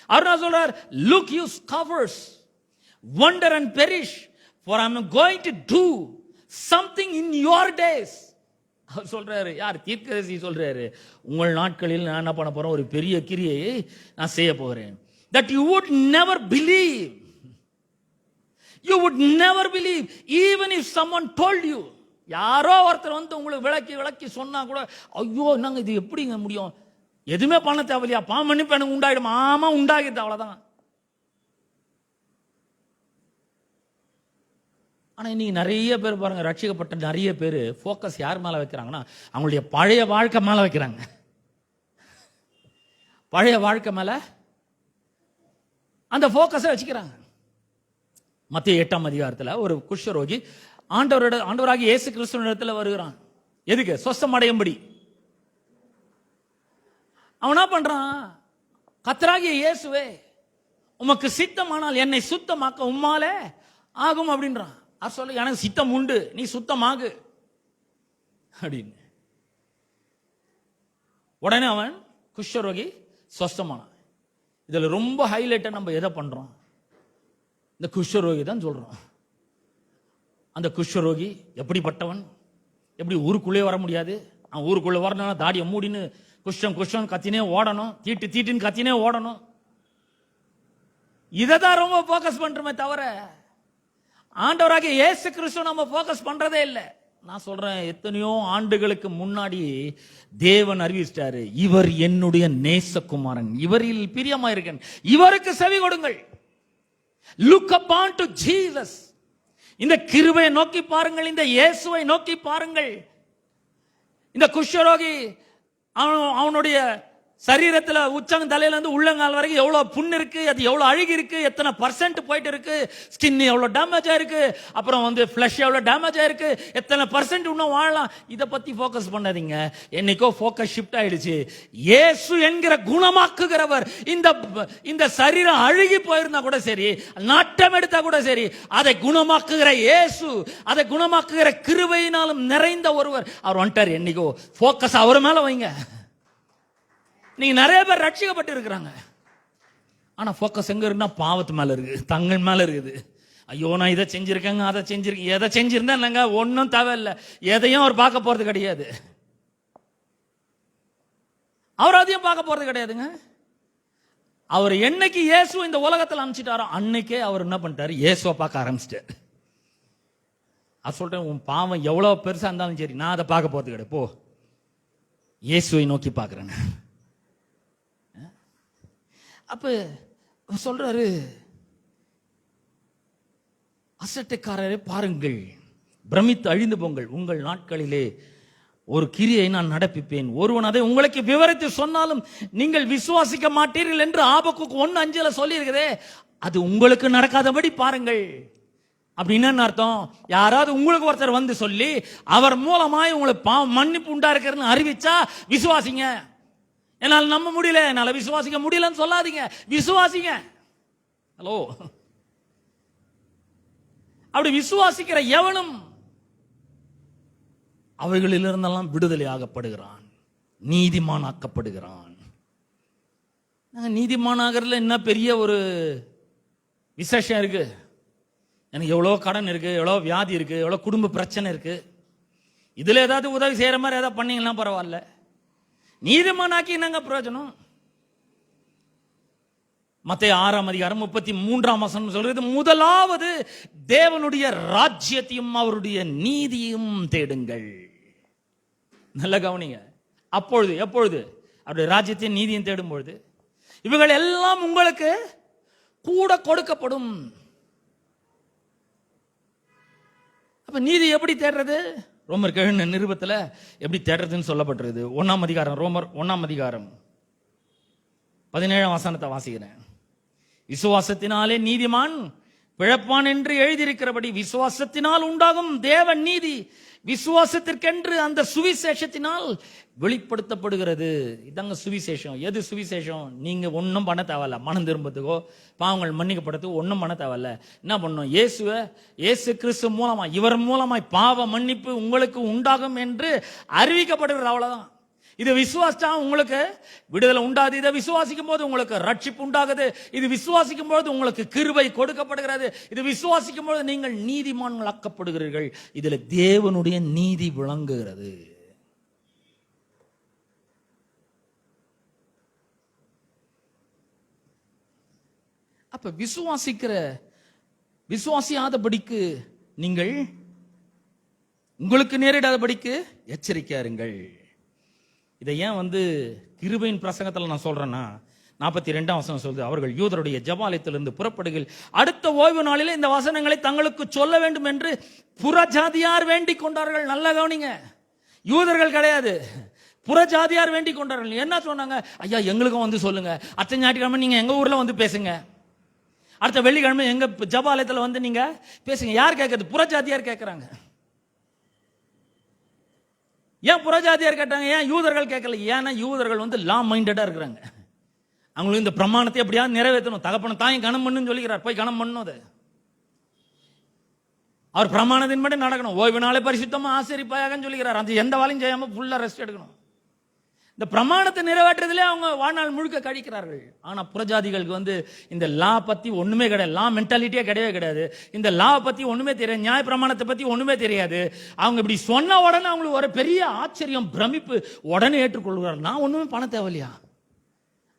அவர் சொல்றார், look you scoffers, wonder and perish, for I am going to do something in your days. அவர் சொல்றாரு, யார்? தீர்க்கதரிசி சொல்றாரு, உங்கள் நாட்களில் நான் என்ன பண்ண போறேன்? ஒரு பெரிய கிரியையை நான் செய்ய போகிறேன். That you would never believe. You would never believe even if someone told you. யாரோ ஒருத்தர் வந்து உங்களுக்கு விளக்கி விளக்கி சொன்னா கூட, ஐயோ நாங்க இது எப்படிங்க முடியும், எதுவுமே பண்ண தேவையில்லையா, பாமன்னிப்பு எனக்கு உண்டாயிடும். ஆமா உண்டாகிடுது, அவ்வளவுதான். ஆனா இன்னைக்கு நிறைய பேர் பாருங்க, ரட்சிக்கப்பட்ட நிறைய பேர் ஃபோக்கஸ் யார் மேல வைக்கிறாங்கன்னா, அவங்களுடைய பழைய வாழ்க்கை மேல வைக்கிறாங்க. பழைய வாழ்க்கை மேல அந்த ஃபோக்கஸை வச்சுக்கிறாங்க. மத்திய 8ஆம் அதிகாரத்தில் ஒரு குஷ்டரோகி ஆண்டவராகி இயேசு கிறிஸ்துவினிடத்தில் வருகிறான். எதுக்கு? சொஸ்தம் அடையும்படி. அவன் என்ன பண்றான்? கர்த்தராகிய இயேசுவே, உமக்கு சித்தமானால் என்னை சுத்தமாக்க உம்மாலே ஆகும் அப்படின்றான். அது சொல்ல, எனக்கு சித்தம் உண்டு, நீ சுத்தமாகு அப்படின்னு. உடனே அவன் குஷ்டரோகி சொஸ்தமானான். இதுல ரொம்ப ஹைலைட்டா நம்ம எதை பண்றோம்? இந்த குஷ்டரோகி தான் சொல்றோம். அந்த குஷ்டரோகி எப்படிப்பட்டவன்? எப்படி ஊருக்குள்ளே வர முடியாது? அவன் ஊருக்குள்ள வரணும், தாடியை மூடின்னு குஷ்டம் கத்தினே ஓடணும், தீட்டுன்னு கத்தினே ஓடணும். இதை தான் ரொம்ப போக்கஸ் பண்றோமே தவிர ஆண்டவராகிய இயேசு கிறிஸ்து நம்ம போக்கஸ் பண்றதே இல்லை. நான் சொல்றேன், எத்தனையோ ஆண்டுகளுக்கு முன்னாடி தேவன் அறிவிச்சிட்டாரு, இவர் என்னுடைய நேசகுமாரன், இவரில் பிரியமா இருக்கேன், இவருக்கு செவி கொடுங்கள். Look upon to Jesus. இந்த கிருபையை நோக்கி பாருங்கள், இந்த இயேசுவை நோக்கி பாருங்கள். இந்த குஷ்டரோகி அவனுடைய சரீரத்தில் உச்சங்க தலையில இருந்து உள்ளங்கால் வரைக்கும் எவ்வளவு புண்ணு இருக்கு, அது எவ்வளவு அழுகி இருக்கு, எத்தனை பர்சன்ட் போயிட்டு இருக்கு, ஸ்கின் எவ்வளவு டேமேஜ் ஆயிருக்கு, அப்புறம் வந்து ஃபிளஷ் எவ்வளவு டேமேஜ் ஆயிருக்கு, எத்தனை பர்சன்ட் இன்னும் வாழலாம். இதை பத்தி போக்கஸ் பண்ணாதீங்க. என்னைக்கோ போக்கஸ் ஷிஃப்ட் ஆயிடுச்சு. இயேசு என்கிற குணமாக்குகிறவர். இந்த சரீரம் அழுகி போயிருந்தா கூட சரி, நாட்டம் எடுத்தா கூட சரி, அதை குணமாக்குகிற இயேசு, அதை குணமாக்குகிற கிருபையினாலும் நிறைந்த ஒருவர் அவர் வந்துட்டார். என்னைக்கோ போக்கஸ் அவர் மேல வைங்க. நீங்க நிறைய பேர் ரட்சிக்கப்பட்டு இருக்கிறாங்க, ஆனா போக்கஸ் எங்க இருக்குன்னா பாவத்து மேல இருக்கு, தங்கள் மேல இருக்குது. ஐயோ நான் இதை செஞ்சிருக்கேங்க, அதை செஞ்சிருக்கேன், எதை செஞ்சிருந்தா இல்லைங்க, ஒன்னும் தேவையில்லை, எதையும் அவர் பார்க்க போறது கிடையாது. அவர் அதையும் பார்க்க போறது கிடையாதுங்க. அவர் என்னைக்கு இயேசு இந்த உலகத்தில் அனுப்பிச்சிட்டாரோ அன்னைக்கே அவர் என்ன பண்ணிட்டாரு? இயேசுவை பார்க்க ஆரம்பிச்சிட்டாரு. அது சொல்றேன், உன் பாவம் எவ்வளவு பெருசா இருந்தாலும் சரி, நான் அதை பார்க்க போறது கிடையாது, போ இயேசுவை நோக்கி பார்க்கிறேன். அப்ப சொல்றாரு, அசட்டைக்காரரை பாருங்கள், பிரமித்து அழிந்து போங்கள், உங்கள் நாட்களிலே ஒரு கிரியை நான் நடப்பிப்பேன். ஒருவன் அதை உங்களுக்கு விவரித்து சொன்னாலும் நீங்கள் விசுவாசிக்க மாட்டீர்கள் என்று ஆபக்குக்கு 1:5 சொல்லி இருக்குதே, அது உங்களுக்கு நடக்காதபடி பாருங்கள். அப்படின்னு அர்த்தம், யாராவது உங்களுக்கு ஒருத்தர் வந்து சொல்லி அவர் மூலமாய் உங்களுக்கு மன்னிப்பு உண்டா இருக்கிறதுன்னு அறிவிச்சா விசுவாசிங்க. என்னால் நம்ப முடியல, என்னால விசுவாசிக்க முடியலன்னு சொல்லாதீங்க, விசுவாசிங்க. ஹலோ, அப்படி விசுவாசிக்கிற எவனும் அவைகளிலிருந்தெல்லாம் விடுதலை ஆகப்படுகிறான், நீதிமானாக்கப்படுகிறான். நீதிமானாகிறதுல என்ன பெரிய ஒரு விசேஷம் இருக்கு? எனக்கு எவ்வளோ கடன் இருக்கு, எவ்வளோ வியாதி இருக்கு, எவ்வளோ குடும்ப பிரச்சனை இருக்கு, இதுல ஏதாவது உதவி செய்யற மாதிரி ஏதாவது பண்ணீங்கன்னா பரவாயில்ல. நீதிமானாக்கி என்னங்க பிரயோஜனம்? மத்தேயு 6:33 சொல்றது, முதலாவது தேவனுடைய ராஜ்யத்தையும் அவருடைய நீதியும் தேடுங்கள். நல்ல கவனிங்க. அப்பொழுது, எப்பொழுது? அவருடைய ராஜ்யத்தையும் நீதியும் தேடும் பொழுது இவைகள் எல்லாம் உங்களுக்கு கூட கொடுக்கப்படும். அப்ப நீதி எப்படி தேடுறது? ரோமர் 7 நிருபத்துல எப்படி தேடுறதுன்னு சொல்லப்பட்டிருது. 1ஆம் அதிகாரம், ரோமர் 1ஆம் அதிகாரம் 17ஆம் வசனத்தை வாசிக்கிறேன். விசுவாசத்தினாலே நீதிமான் பிழைப்பான் என்று எழுதியிருக்கிறபடி விசுவாசத்தினால் உண்டாகும் தேவ நீதி விசுவாசத்திற்கென்று அந்த சுவிசேஷத்தினால் வெளிப்படுத்தப்படுகிறது. இதாங்க சுவிசேஷம். எது சுவிசேஷம்? நீங்க ஒன்றும் பண்ண தேவையில்ல. மனம் திரும்பத்துக்கோ பாவங்கள் மன்னிக்கப்படுறதுக்கோ ஒன்றும் பண்ண தேவையில்ல. என்ன பண்ணணும்? இயேசு கிறிஸ்து மூலமா, இவர் மூலமாய் பாவ மன்னிப்பு உங்களுக்கு உண்டாகும் என்று அறிவிக்கப்படுகிறது. அவ்வளவுதான். இது விசுவாசிச்சா உங்களுக்கு விடுதலை உண்டாது. இதை விசுவாசிக்கும் போது உங்களுக்கு ரட்சிப்பு உண்டாகுது. இது விசுவாசிக்கும் போது உங்களுக்கு கிருபை கொடுக்கப்படுகிறது. இது விசுவாசிக்கும் போது நீங்கள் நீதிமான்கள் ஆக்கப்படுகிறீர்கள். இதுல தேவனுடைய நீதி விளங்குகிறது. அப்ப விசுவாசியாதபடிக்கு நீங்கள் உங்களுக்கு நேரிடாதபடிக்கு எச்சரிக்கையா இருங்கள். இதை ஏன் கிருபையின் பிரசங்கத்தில் நான் சொல்றேன்னா, 42ஆம் வசனம் சொல்லுது, அவர்கள் யூதருடைய ஜெபாலயத்திலிருந்து புறப்படுகையில் அடுத்த ஓய்வு நாளிலே இந்த வசனங்களை தங்களுக்கு சொல்ல வேண்டும் என்று புறஜாதியார் வேண்டிக் கொண்டார்கள். நல்ல கவனிங்க. யூதர்கள் கிடையாது, புறஜாதியார் வேண்டிக் கொண்டார்கள். என்ன சொன்னாங்க? ஐயா எங்களுக்கும் சொல்லுங்க, அடுத்த ஞாயிற்றுக்கிழமை நீங்க எங்க ஊர்ல பேசுங்க, அடுத்த வெள்ளிக்கிழமை எங்க ஜெபாலயத்தில் நீங்க பேசுங்க. யார் கேட்கறது? புறஜாதியார் கேட்கிறாங்க. ஏன் புறஜாதியார் கேட்டாங்க? ஏன் யூதர்கள் கேட்கல? ஏன்னா யூதர்கள் லா மைண்டடா இருக்கிறாங்க. அவங்களுக்கு இந்த பிரமாணத்தை எப்படியாவது நிறைவேற்றணும். தகப்பனை தாயும் கணம் பண்ணுன்னு சொல்லிக்கிறார், போய் கணம் பண்ணும். அது அவர் பிரமாணத்தின் மட்டும் நடக்கணும். ஓய்வு நாளை பரிசுத்தமா ஆசரிப்பாயாக சொல்லிக்கிறார். அந்த எந்த வேலையும் செய்யாம ஃபுல்லா ரெஸ்ட் எடுக்கணும். இந்த பிரமாணத்தை நிறைவேற்றதிலே அவங்க வாழ்நாள் முழுக்க கழிக்கிறார்கள். ஆனா புறஜாதிகளுக்கு இந்த லா பத்தி ஒண்ணுமே கிடையாது. லா மென்டாலிட்டியே கிடையவே கிடையாது. இந்த லா பத்தி ஒண்ணுமே தெரியாது. நியாய பிரமாணத்தை பத்தி ஒண்ணுமே தெரியாது. அவங்க இப்படி சொன்ன உடனே அவங்களுக்கு ஒரு பெரிய ஆச்சரியம், பிரமிப்பு, உடனே ஏற்றுக்கொள்கிறார். நான் ஒண்ணுமே பண்ண தேவையில்லையா?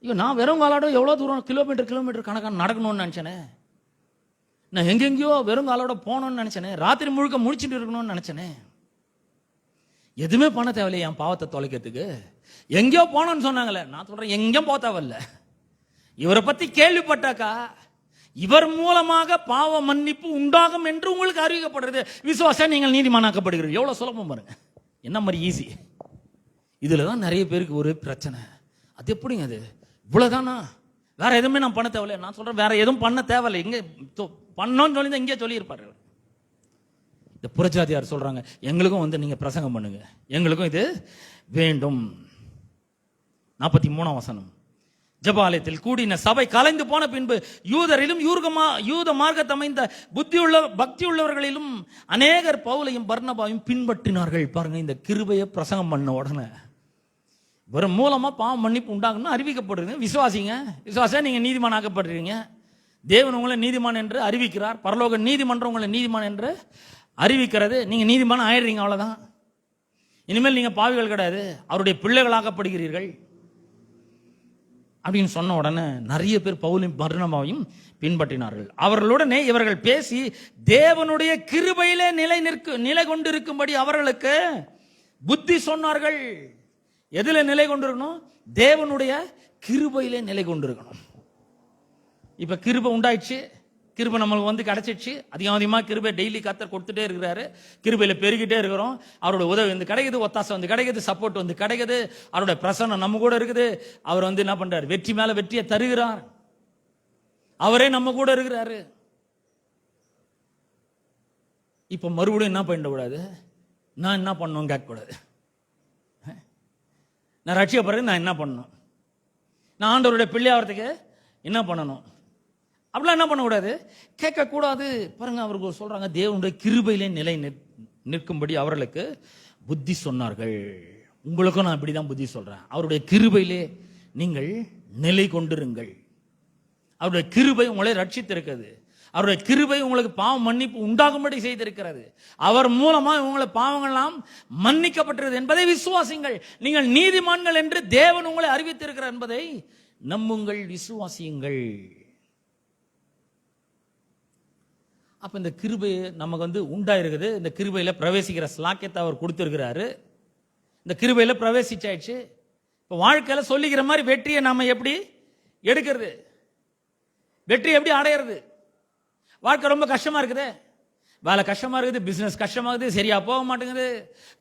ஐயோ, நான் வெறும் காலோட எவ்வளவு தூரம் கிலோமீட்டர் கணக்கான நடக்கணும்னு நினைச்சேனே. நான் எங்கெங்கயோ வெறும் காலோட போகணும்னு நினைச்சேனே. ராத்திரி முழுக்க முடிச்சுட்டு இருக்கணும்னு நினைச்சேனே. எதுவுமே பண்ண தேவையில்லை என் பாவத்தை தொலைக்கிறதுக்கு. எங்கேயோ போனோன்னு சொன்னாங்களே, நான் சொல்றேன் எங்கேயும் போக தேவையில்ல. இவரை பத்தி கேள்விப்பட்டாக்கா இவர் மூலமாக பாவ மன்னிப்பு உண்டாகும் என்று உங்களுக்கு அறிவிக்கப்படுறது. விசுவாசம் நீங்கள் நீதிமானாக்கப்படுகிறது. எவ்வளவு சுலபம் பாருங்க, என்ன மாதிரி ஈஸி. இதுலதான் நிறைய பேருக்கு ஒரு பிரச்சனை. அது எப்படிங்க? அது இவ்வளவுதானா? வேற எதுவுமே நான் பண்ண தேவையில்லை. நான் சொல்றேன் வேற எதுவும் பண்ண தேவையில்லை. எங்க பண்ணோன்னு சொல்லி இங்கே சொல்லியிருப்பாரு. இந்த புறஜாதியார் சொல்றாங்க, எங்களுக்கும் நீங்க பிரசங்கம் பண்ணுங்க, எங்களுக்கும் இது வேண்டும். 43ஆம் வசனம், ஜெபாலயத்தில் கூடின சபை கலைந்து போன பின்பு யூதரிலும் யூத மார்க்கத்தமைந்த பக்தி உள்ளவர்களிலும் அநேகர் பவுலையும் பர்னபாவையும் பின்பற்றினார்கள். பாருங்க, இந்த கிருபையை பிரசங்கம் பண்ண உடனே வெறும் மூலமா பாவம் மன்னிப்பு உண்டாகணும்னு அறிவிக்கப்படுறது. விசுவாசிங்க, விசுவாசம் நீங்க நீதிமானாக்கப்படுறீங்க. தேவன் உங்களை நீதிமான் என்று அறிவிக்கிறார். பரலோக நீதிமன்றம் உங்களை நீதிமான் என்று அறிவிக்கிறது. நீங்க நீதிமான் ஆயிடுறீங்க, அவ்வளவுதான். இனிமேல் நீங்க பாவிகள் கிடையாது, அவருடைய பிள்ளைகளாக்கப்படுகிறீர்கள் அப்படின்னு சொன்ன உடனே நிறைய பேர் பவுலையும் பர்னபாவையும் பின்பற்றினார்கள். அவர்களுடனே இவர்கள் பேசி தேவனுடைய கிருபையிலே நிலை கொண்டிருக்கும்படி அவர்களுக்கு புத்தி சொன்னார்கள். எதுல நிலை கொண்டிருக்கணும்? தேவனுடைய கிருபையிலே நிலை கொண்டிருக்கணும். இப்ப கிருபை உண்டாயிடுச்சு, கிருபை நம்மளுக்கு கிடைச்சிடுச்சு. அதிகமாக கிருபை டெய்லி கர்த்தர் கொடுத்துட்டே இருக்கிறாரு. கிருபையில பெருகிட்டே இருக்கிறோம். அவரோட உதவி கிடைக்குது, ஒத்தாசை கிடைக்குது, சப்போர்ட் கிடைக்குது. அவருடைய பிரசன்னம் நம்ம கூட இருக்குது. அவர் என்ன பண்றாரு? வெற்றி மேல வெற்றியை தருகிறார். அவரே நம்ம கூட இருக்கிறாரு. இப்ப மறுபடியும் என்ன பண்ணக்கூடாது? நான் என்ன பண்ணணும் கேட்கக்கூடாது. நான் ரட்சிக்க பிறகு நான் என்ன பண்ணணும்? நான் ஆண்டவருடைய பிள்ளை ஆகிறதுக்கு என்ன பண்ணணும்? அப்படிலாம் என்ன பண்ணக்கூடாது, கேட்கக்கூடாது. பாருங்க, அவர்கள் சொல்றாங்க, தேவனுடைய கிருபையிலே நிலை நிற்கும்படி அவர்களுக்கு புத்தி சொன்னார்கள். உங்களுக்கும் நான் இப்படிதான் புத்தி சொல்றேன். அவருடைய கிருபையிலே நீங்கள் நிலை கொண்டிருங்கள். அவருடைய கிருபை உங்களை ரட்சித்திருக்கிறது. அவருடைய கிருபை உங்களுக்கு பாவ மன்னிப்பு உண்டாகும்படி செய்திருக்கிறது. அவர் மூலமா உங்களை பாவங்கள்லாம் மன்னிக்கப்பட்டிருக்கிறது என்பதை விசுவாசிங்கள். நீங்கள் நீதிமான்கள் என்று தேவன் உங்களை அறிவித்திருக்கிறார் என்பதை நம்புங்கள், விசுவாசியுங்கள். அப்ப இந்த கிருபை நமக்கு உண்டாயிருக்குது. இந்த கிருபையில பிரவேசிக்கிற ஸ்லாக்கியத்தை அவர் கொடுத்திருக்கிறாரு. இந்த கிருபையில பிரவேசிச்சாயிடுச்சு. இப்ப வாழ்க்கையில சொல்லிக்கிற மாதிரி வெற்றியை நாம எப்படி எடுக்கிறது, வெற்றி எப்படி அடையிறது? வாழ்க்கை ரொம்ப கஷ்டமா இருக்குது, வேலை கஷ்டமா இருக்குது, பிசினஸ் கஷ்டமா இருக்குது, சரியா போக மாட்டேங்குது,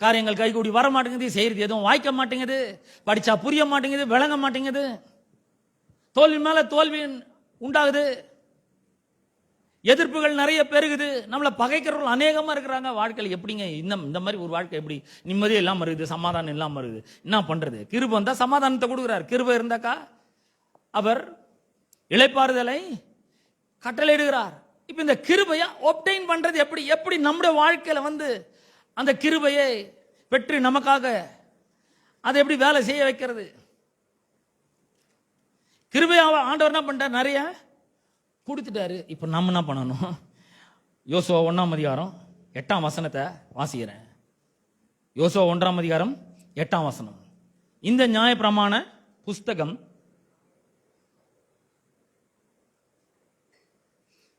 காரியங்கள் கைகூடி வர மாட்டேங்குது, செய்யறது எதுவும் வாய்க்க மாட்டேங்குது, படிச்சா புரிய மாட்டேங்குது, விளங்க மாட்டேங்குது, தோல்வி மேல தோல்வி உண்டாகுது, எதிர்ப்புகள் நிறைய பெருகுது, நம்மளை பகைக்கிறவர்கள் அநேகமா இருக்கிறாங்க. வாழ்க்கையில் எப்படிங்க இந்த மாதிரி ஒரு வாழ்க்கை எப்படி நிம்மதியே இல்லாம இருக்குது, சமாதானம் இல்லாம இருக்குது? என்ன பண்றது? கிருபை வந்தா சமாதானத்தை கொடுக்கிறார். கிருபை இருந்தாக்கா அவர் இளைப்பாறுதலை கட்டளையிடுகிறார். இப்ப இந்த கிருபையை ஒப்டைன் பண்றது எப்படி? எப்படி நம்முடைய வாழ்க்கையில அந்த கிருபையை பெற்று நமக்காக அதை எப்படி வேலை செய்ய வைக்கிறது? கிருபையை ஆண்டவர் என்ன பண்றார்? நிறைய கொடுத்துட்டாரு. இப்ப நம்ம என்ன பண்ணணும்? யோசுவா 1:8 வாசிக்கிறேன். யோசுவா 1:8. இந்த நியாயப்பிரமாண புஸ்தகம்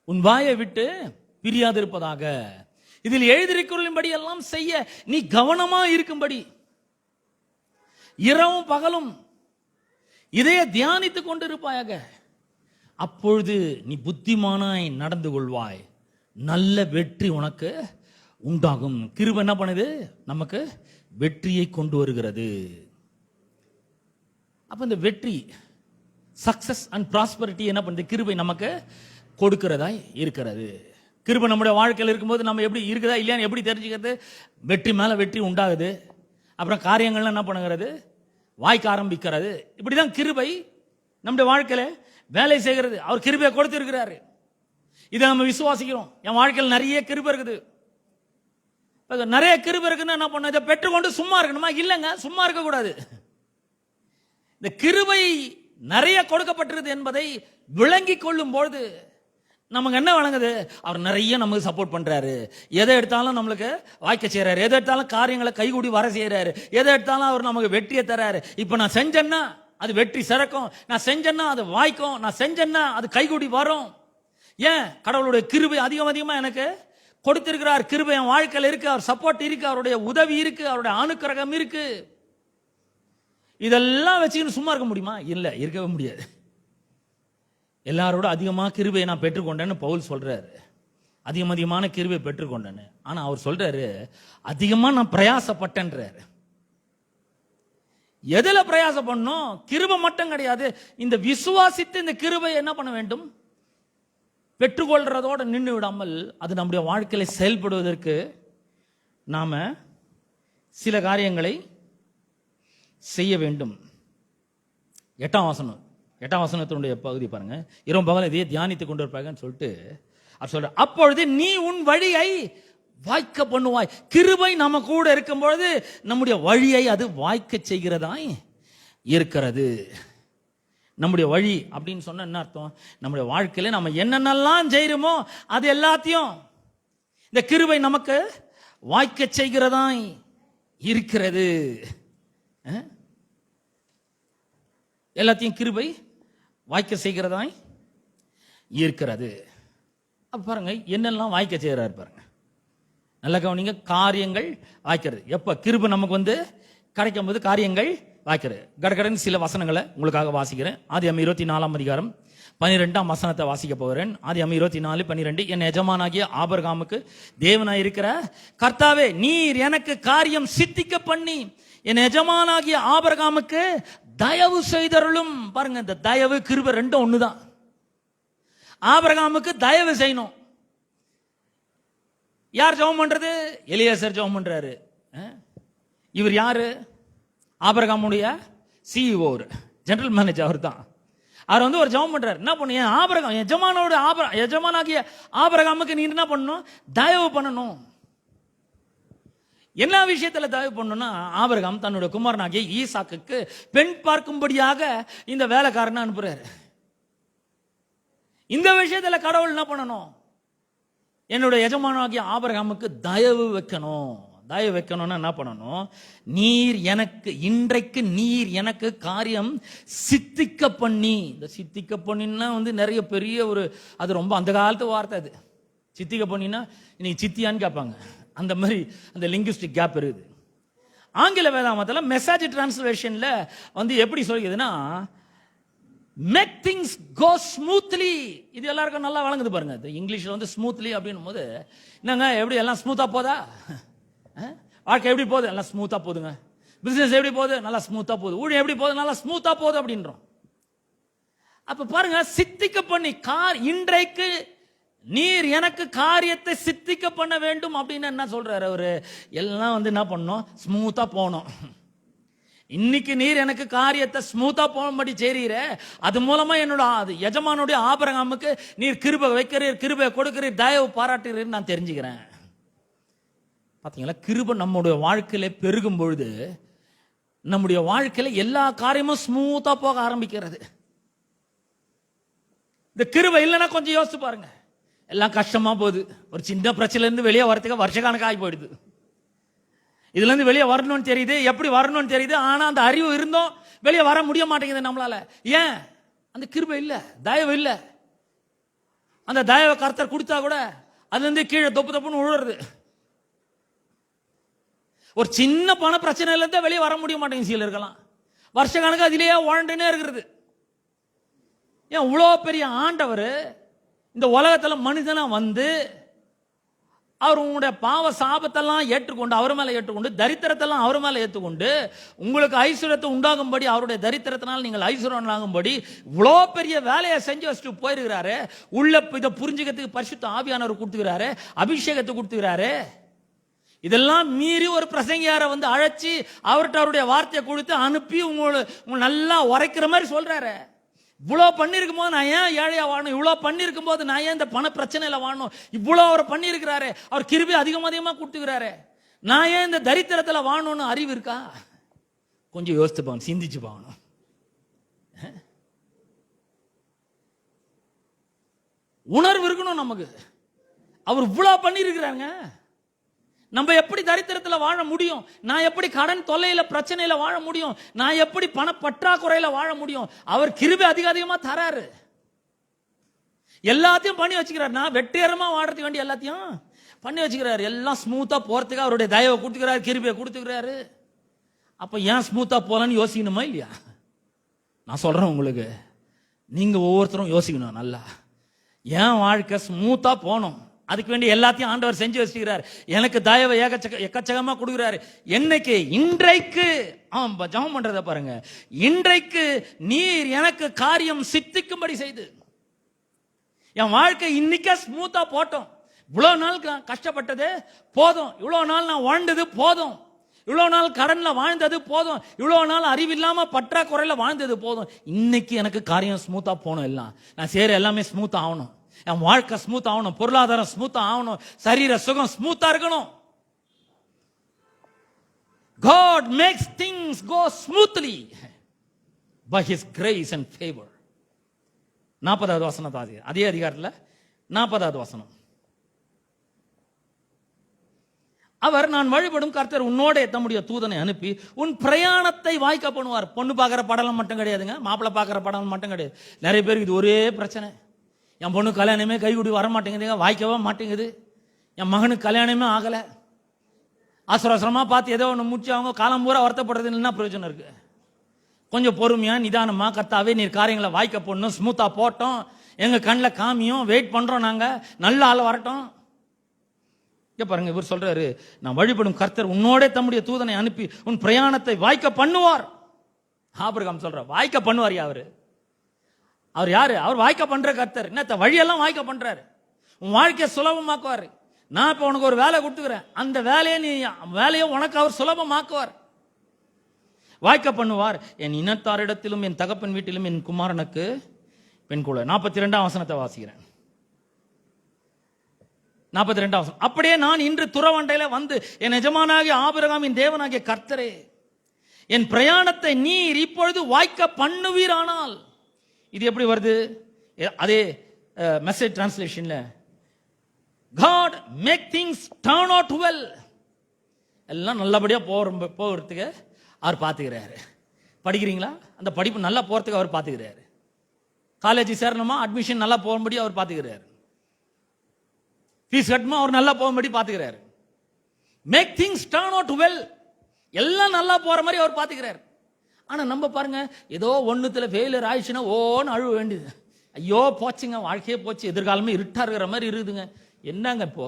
உன் வாயை விட்டு பிரியாதிருப்பதாக, இதில் எழுதியிருக்கும்படி எல்லாம் செய்ய நீ கவனமா இருக்கும்படி இரவும் பகலும் இதையே தியானித்துக் கொண்டிருப்பாயாக. அப்பொழுது நீ புத்திமானாய் நடந்து கொள்வாய், நல்ல வெற்றி உனக்கு உண்டாகும். கிருபை என்ன பண்ணுது? நமக்கு வெற்றியை கொண்டு வருகிறது. அப்ப இந்த வெற்றி, சக்சஸ் அண்ட் ப்ராஸ்பரிட்டி என்ன பண்ணுது? கிருபை நமக்கு கொடுக்கிறதாய் இருக்கிறது. கிருபை நம்முடைய வாழ்க்கையில் இருக்கும்போது நம்ம எப்படி இருக்குதா இல்லையான்னு எப்படி தெரிஞ்சுக்கிறது? வெற்றி மேல வெற்றி உண்டாகுது. அப்புறம் காரியங்கள்லாம் என்ன பண்ணுகிறது? வாய்க்க ஆரம்பிக்கிறது. இப்படிதான் கிருபை நம்முடைய வாழ்க்கையில வேலை செய்கிறது. அவர் கிருபையை கொடுத்திருக்கிறாரு. இதை நம்ம விசுவாசிக்கிறோம். என் வாழ்க்கையில் நிறைய கிருபை இருக்குது. நிறைய கிருபை இருக்குன்னு என்ன பண்ண? இதை பெற்றுக்கொண்டு சும்மா இருக்கணுமா? இல்லைங்க, சும்மா இருக்க கூடாது. இந்த கிருபை நிறைய கொடுக்கப்பட்டிருக்கிறது என்பதை விளங்கி கொள்ளும் பொழுது நமக்கு என்ன வழங்குது? அவர் நிறைய நமக்கு சப்போர்ட் பண்றாரு. எதை எடுத்தாலும் நம்மளுக்கு வாய்க்க செய்யறாரு. எதை எடுத்தாலும் காரியங்களை கைகூடி வர செய்யறாரு. எதை எடுத்தாலும் அவர் நமக்கு வெற்றியை தராரு. இப்ப நான் செஞ்சேன்னா அது வெற்றி சிறக்கும், நான் செஞ்சேன்னா அது வாய்க்கும், நான் செஞ்சேன்னா அது கைகூடி வரும். ஏன்? கடவுளுடைய கிருபை அதிகமா எனக்கு கொடுத்திருக்கிறார். கிருபை என் வாழ்க்கையில் இருக்கு, அவர் சப்போர்ட் இருக்கு, அவருடைய உதவி இருக்கு, அவருடைய அனுக்கிரகம் இருக்கு. இதெல்லாம் வச்சுக்கின்னு சும்மா இருக்க முடியுமா? இல்ல, இருக்கவே முடியாது. எல்லாரோட அதிகமாக கிருபையை நான் பெற்றுக்கொண்டேன்னு பவுல் சொல்றாரு. அதிகமான கிருபை பெற்றுக்கொண்டேன்னு. ஆனா அவர் சொல்றாரு, அதிகமா நான் பிரயாசப்பட்டேன்றாரு. எதுல பிரயாசம் பண்ணும்? கிருபை மட்டும் கிடையாது. இந்த விசுவாசித்து இந்த கிருபை என்ன பண்ண வேண்டும்? பெற்றுக்கொள்றதோட நின்று விடாமல் அது நம்முடைய வாழ்க்கையில செயல்படுவதற்கு நாம சில காரியங்களை செய்ய வேண்டும். 8 வசனத்தினுடைய பகுதி பாருங்க. இரவும் பகலும் இதையே தியானித்துக் கொண்டிருப்பாங்கன்னு சொல்லிட்டு அவர் சொல்ற, அப்பொழுது நீ உன் வழியை வாய்க்க பண்ணுவாய். கிருபை நம்ம கூட இருக்கும் பொழுது நம்முடைய வழியை அது வாய்க்க செய்கிறதாய் இருக்கிறது. நம்முடைய வழி அப்படின்னு சொன்ன என்ன அர்த்தம்? நம்முடைய வாழ்க்கையில நம்ம என்னென்னலாம் செய்யறோமோ அது எல்லாத்தையும் இந்த கிருபை நமக்கு வாய்க்க செய்கிறதாய் இருக்கிறது. எல்லாத்தையும் கிருபை வாய்க்க செய்கிறதாய் இருக்கிறது. அப்ப பாருங்க, என்னெல்லாம் வாய்க்க செய்யறாரு பாருங்க. நல்ல கவனிங்க. காரியங்கள் வாய்க்கிறது. எப்ப கிருபை நமக்கு கிடைக்கும் போது காரியங்கள் வாய்க்கிறது. கடகடன் சில வசனங்களை உங்களுக்காக வாசிக்கிறேன். ஆதியாகமம் 24 12 வாசிக்க போகிறேன். ஆதியாகமம் 24:12. என் எஜமானாகிய ஆபிரகாமுக்கு தேவனாய் இருக்கிற கர்த்தாவே, நீர் எனக்கு காரியம் சித்திக்க பண்ணி என் எஜமானாகிய ஆபிரகாமுக்கு தயவு செய்தருளும். பாருங்க, இந்த தயவு கிருபை ரெண்டும் ஒண்ணுதான். ஆபிரகாமுக்கு தயவு செய்யணும். யார் ஜெபம் பண்றது? எலியாசர் ஜெபம் பண்றாரு. இவர் யாரு? ஆபிரகாமுடைய CEO, ஜெனரல் மேனேஜர் அவர் தான். அவர் வந்து ஒரு ஜெபம் பண்றாரு. என்ன பண்ணு, என் ஆபிரகாம், எஜமானாகிய ஆபிரகாமுக்கு நீ என்ன பண்ணணும்? தயவு பண்ணணும். என்ன விஷயத்துல தயவு பண்ணணும்னா, ஆபிரகாம் தன்னுடைய குமாரனாகிய ஈசாக்குக்கு பெண் பார்க்கும்படியாக இந்த வேலைக்காரனை அனுப்புறாரு. இந்த விஷயத்துல கடவுள் என்ன பண்ணணும்? என்னுடைய எஜமானாகிய ஆபிரகாமுக்கு தயவு வைக்கணும். தயவு வைக்கணும்னா என்ன பண்ணணும்? இன்றைக்கு நீர் எனக்கு காரியம் சித்திக்க பண்ணி. இந்த சித்திக்க பண்ணினா வந்து நிறைய பெரிய ஒரு, அது ரொம்ப அந்த காலத்து வார்த்தை. அது சித்திக்க பண்ணினா இன்னைக்கு சித்தியான்னு கேட்பாங்க. அந்த மாதிரி அந்த லிங்குஸ்டிக் கேப் இருக்குது. ஆங்கில வேதாகமத்தில் மெசேஜ் டிரான்ஸ்லேஷன்ல வந்து எப்படி சொல்லுதுன்னா, மேக் திங்ஸ் கோ ஸ்மூத்லி. இது எல்லாருக்கும் நல்லா வழங்குது பாருங்க. இங்கிலீஷ்ல வந்து ஸ்மூத்லி அப்படின்னும் போது என்னங்க, எப்படி எல்லாம் ஸ்மூத்தா போதா? வாழ்க்கை எப்படி போகுது? எல்லாம் ஸ்மூத்தா போதுங்க. பிசினஸ் எப்படி போகுது? நல்லா ஸ்மூத்தா போகுது. ஊழியம் எப்படி போகுது? நல்லா ஸ்மூத்தா போகுது அப்படின்றோம். அப்ப பாருங்க, சித்திக்க பண்ணி, இன்றைக்கு நீர் எனக்கு காரியத்தை சித்திக்க பண்ண வேண்டும் அப்படின்னு என்ன சொல்றாரு அவரு? எல்லாம் வந்து என்ன பண்ணணும்? ஸ்மூத்தா போகணும். இன்னைக்கு நீர் எனக்கு காரியத்தை ஸ்மூத்தா போகும்படி செய்றீர, அது மூலமா என்னோட எஜமானுடைய ஆபிரகாமுக்கு நீர் கிருபை வைக்கிறீர், கிருபை கொடுக்கிறீர், தயவு பாராட்டுறீர் நான் தெரிஞ்சுக்கிறேன். பாத்தீங்களா, கிருபை நம்முடைய வாழ்க்கையில பெருகும் பொழுது நம்முடைய வாழ்க்கையில எல்லா காரியமும் ஸ்மூத்தா போக ஆரம்பிக்கிறது. இந்த கிருபை இல்லைன்னா கொஞ்சம் யோசிச்சு பாருங்க, எல்லாம் கஷ்டமா போகுது. ஒரு சின்ன பிரச்சனை இருந்து வெளியே வரதுக்கு வருஷ கணக்காகி போயிடுது. இதுல இருந்து வெளியே வரணும்னு தெரியுது, எப்படி வரணும்னு தெரியுது, ஆனா அந்த அறிவு இருந்தும் வெளியே வர முடிய மாட்டேங்குது நம்மளால. ஏன்? அந்த கிருபை இல்ல, தயவு இல்ல. அந்த தயவை கர்த்தர் கொடுத்தா கூட அதுல இருந்து கீழே தொப்பு தொப்புன்னு உழுறது. ஒரு சின்ன பண பிரச்சனையில இருந்து வெளியே வர முடிய மாட்டேங்குது. சில இருக்கலாம் வருஷ கணக்கு அதிலேயே வாழ்ந்துனே இருக்கிறது. ஏன்? இவ்வளோ பெரிய ஆண்டவர் இந்த உலகத்துல மனிதனா வந்து அவர் உங்களுடைய பாவ சாபத்தெல்லாம் ஏற்றுக்கொண்டு, அவர் மேல ஏற்றுக்கொண்டு, தரித்திரத்தெல்லாம் அவர் மேல ஏற்றுக்கொண்டு, உங்களுக்கு ஐஸ்வர்யத்தை உண்டாகும்படி, அவருடைய தரித்திரத்தினால் நீங்கள் ஐஸ்வர்யம் ஆகும்படி இவ்வளோ பெரிய வேலையை செஞ்சு வச்சுட்டு போயிருக்கிறாரு. உள்ள இதை புரிஞ்சுக்கிறதுக்கு பரிசுத்த ஆவியானவர் கொடுத்துக்கிறாரு, அபிஷேகத்தை கொடுத்துக்கிறாரு. இதெல்லாம் மீறி ஒரு பிரசங்கியாரை வந்து அழைச்சி அவர்கிட்ட அவருடைய வார்த்தையை கொடுத்து அனுப்பி உங்களை நல்லா உரைக்கிற மாதிரி சொல்றாரு. இவ்வளோ பண்ணியிருக்கும் போது நான் ஏன் ஏழையா வாழணும்? இவ்வளோ பண்ணியிருக்கும் போது நான் ஏன் இந்த பண பிரச்சனையில வாழணும்? இவ்வளோ அவர் பண்ணியிருக்கிறாரு, அவர் கிருபை அதிகமாக கொடுத்துக்கிறாரு, நான் ஏன் இந்த தரித்திரத்தில் வாழணும்னு அறிவு இருக்கா? கொஞ்சம் யோசித்து பாங்க, சிந்திச்சு பாக்கணும். உணர்வு இருக்கணும் நமக்கு. அவர் இவ்வளோ பண்ணியிருக்கிறாங்க, நம்ம எப்படி தரித்திரத்தில் வாழ முடியும்? நான் எப்படி கடன் தொல்லையில பிரச்சனையில வாழ முடியும்? நான் எப்படி பண பற்றாக்குறையில வாழ முடியும்? அவர் கிருபை அதிகமா தராரு, எல்லாத்தையும் பண்ணி வச்சுக்கிறார். நான் வெற்றிகரமா வாழறதுக்கு வேண்டிய எல்லாத்தையும் பண்ணி வச்சுக்கிறாரு. எல்லாம் ஸ்மூத்தா போறதுக்கு அவருடைய தயவை கொடுத்துக்கிறாரு, கிருபையை கொடுத்துக்கிறாரு. அப்ப ஏன் ஸ்மூத்தா போலான்னு யோசிக்கணுமா இல்லையா? நான் சொல்றேன் உங்களுக்கு, நீங்க ஒவ்வொருத்தரும் யோசிக்கணும் நல்லா. ஏன் வாழ்க்கை ஸ்மூத்தா போகணும், அதுக்கு வேண்டிய எல்லாத்தையும் ஆண்டவர் செஞ்சு வச்சுக்கிறார். எனக்கு தயவை எக்கச்சக்கமா கொடுக்கிறாரு. என்னைக்கு? இன்றைக்கு. ஜெபம் பண்றத பாருங்க. இன்றைக்கு நீர் எனக்கு காரியம் சித்திக்கும்படி செய்து. என் வாழ்க்கை இன்னைக்கே ஸ்மூத்தா போட்டோம். இவ்வளவு நாள் கஷ்டப்பட்டது போதும், இவ்வளவு நாள் நான் வாழ்ந்தது போதும், இவ்வளவு நாள் கடன்ல வாழ்ந்தது போதும், இவ்வளவு நாள் அறிவில்லாம பற்றாக்குறையில வாழ்ந்தது போதும். இன்னைக்கு எனக்கு காரியம் ஸ்மூத்தா போகணும். எல்லாம் நான் செய்யற எல்லாமே ஸ்மூத்தா ஆகணும். என் வாழ்க்கை ஸ்மூத் ஆகணும், பொருளாதாரம் ஸ்மூத்தா ஆகணும், சரீர சுகம் ஸ்மூத்தா இருக்கணும். God makes things go smoothly by his grace and favor. 40வது வசனம், அதே அதிகாரத்தில் 40வது வசனம். அவர், நான் வழிபடும் கர்த்தர் உன்னோட தம்முடைய தூதனை அனுப்பி உன் பிரயாணத்தை வாய்க்க பண்ணுவார். பொண்ணு பார்க்குற படம் மட்டும் கிடையாதுங்க, மாப்பிள்ளை பார்க்குற படம் மட்டும் கிடையாது. நிறைய பேருக்கு இது ஒரே பிரச்சனை. என் பொண்ணு கல்யாணமே கைகூடி வர மாட்டேங்குதுங்க, வாய்க்கவே மாட்டேங்குது. என் மகனுக்கு கல்யாணமே ஆகலை. அவசரமா பார்த்து ஏதோ ஒன்று முடிச்சு அவங்க காலம் பூரா வருத்தப்படுறது என்ன பிரயோஜனம் இருக்கு? கொஞ்சம் பொறுமையா நிதானமா, கர்த்தாவே நீர் காரியங்களை வாய்க்க போடணும், ஸ்மூத்தா போட்டோம், எங்க கண்ணில் காமியும், வெயிட் பண்றோம், நாங்க நல்ல ஆள் வரட்டும். பாருங்க, இவர் சொல்றாரு, நான் வழிபடும் கர்த்தர் உன்னோட தம்முடைய தூதனை அனுப்பி உன் பிரயாணத்தை வாய்க்க பண்ணுவார். ஆபிரகாம் சொல்ற, வாய்க்க பண்ணுவார். அவர் யாரு? அவர் வாய்க்க பண்ற கர்த்தர். என்ன வழியெல்லாம் வாய்க்க பண்றாரு, உன் வாழ்க்கையை சுலபமாக்குவார். நான் இப்ப உனக்கு ஒரு வேலை கொடுத்துக்கிறேன், அந்த வேலையை உனக்கு அவர் சுலபமாக்குவார், வாய்க்க பண்ணுவார். என் இனத்தாரிடத்திலும் என் தகப்பன் வீட்டிலும் என் குமாரனுக்கு பெண் கூட. 42ஆம் வசனத்தை வாசிக்கிறேன். 42ஆம் வசனம். அப்படியே நான் இன்று துறவண்டையில வந்து என் எஜமானாகிய ஆபிரகாமின் தேவனாகிய கர்த்தரே, என் பிரயாணத்தை நீர் இப்பொழுது வாய்க்க பண்ணுவீரானால். இது எப்படி வருது? அதே message டிரான்ஸ்லேஷன்ல, God make things turn out well. எல்லாம் நல்லபடியா போகிறதுக்கு அவர் பார்த்துக்கிறாரு. படிக்கிறீங்களா? அந்த படிப்பு நல்லா போறதுக்கு அவர் பார்த்துக்கிறாரு. காலேஜ் சேரணுமா, அட்மிஷன் நல்லா போகும்படி அவர் பார்த்துக்கிறாரு. ஃபீஸ் கட்டணுமா, அவர் நல்லா போகும்படி பார்த்துக்கிறாரு. Make things turn out well, எல்லாம் நல்லா போற மாதிரி அவர் பார்த்துக்கிறாரு. ஆனா நம்ம பாருங்க, ஏதோ ஒண்ணுத்துல ஃபெயிலியர் ஆயிடுச்சுன்னா ஓன்னு அழுவ வேண்டியது. ஐயோ போச்சுங்க, வாழ்க்கையே போச்சு, எதிர்காலமே இருட்டா இருக்கிற மாதிரி இருக்குதுங்க. என்னங்க இப்போ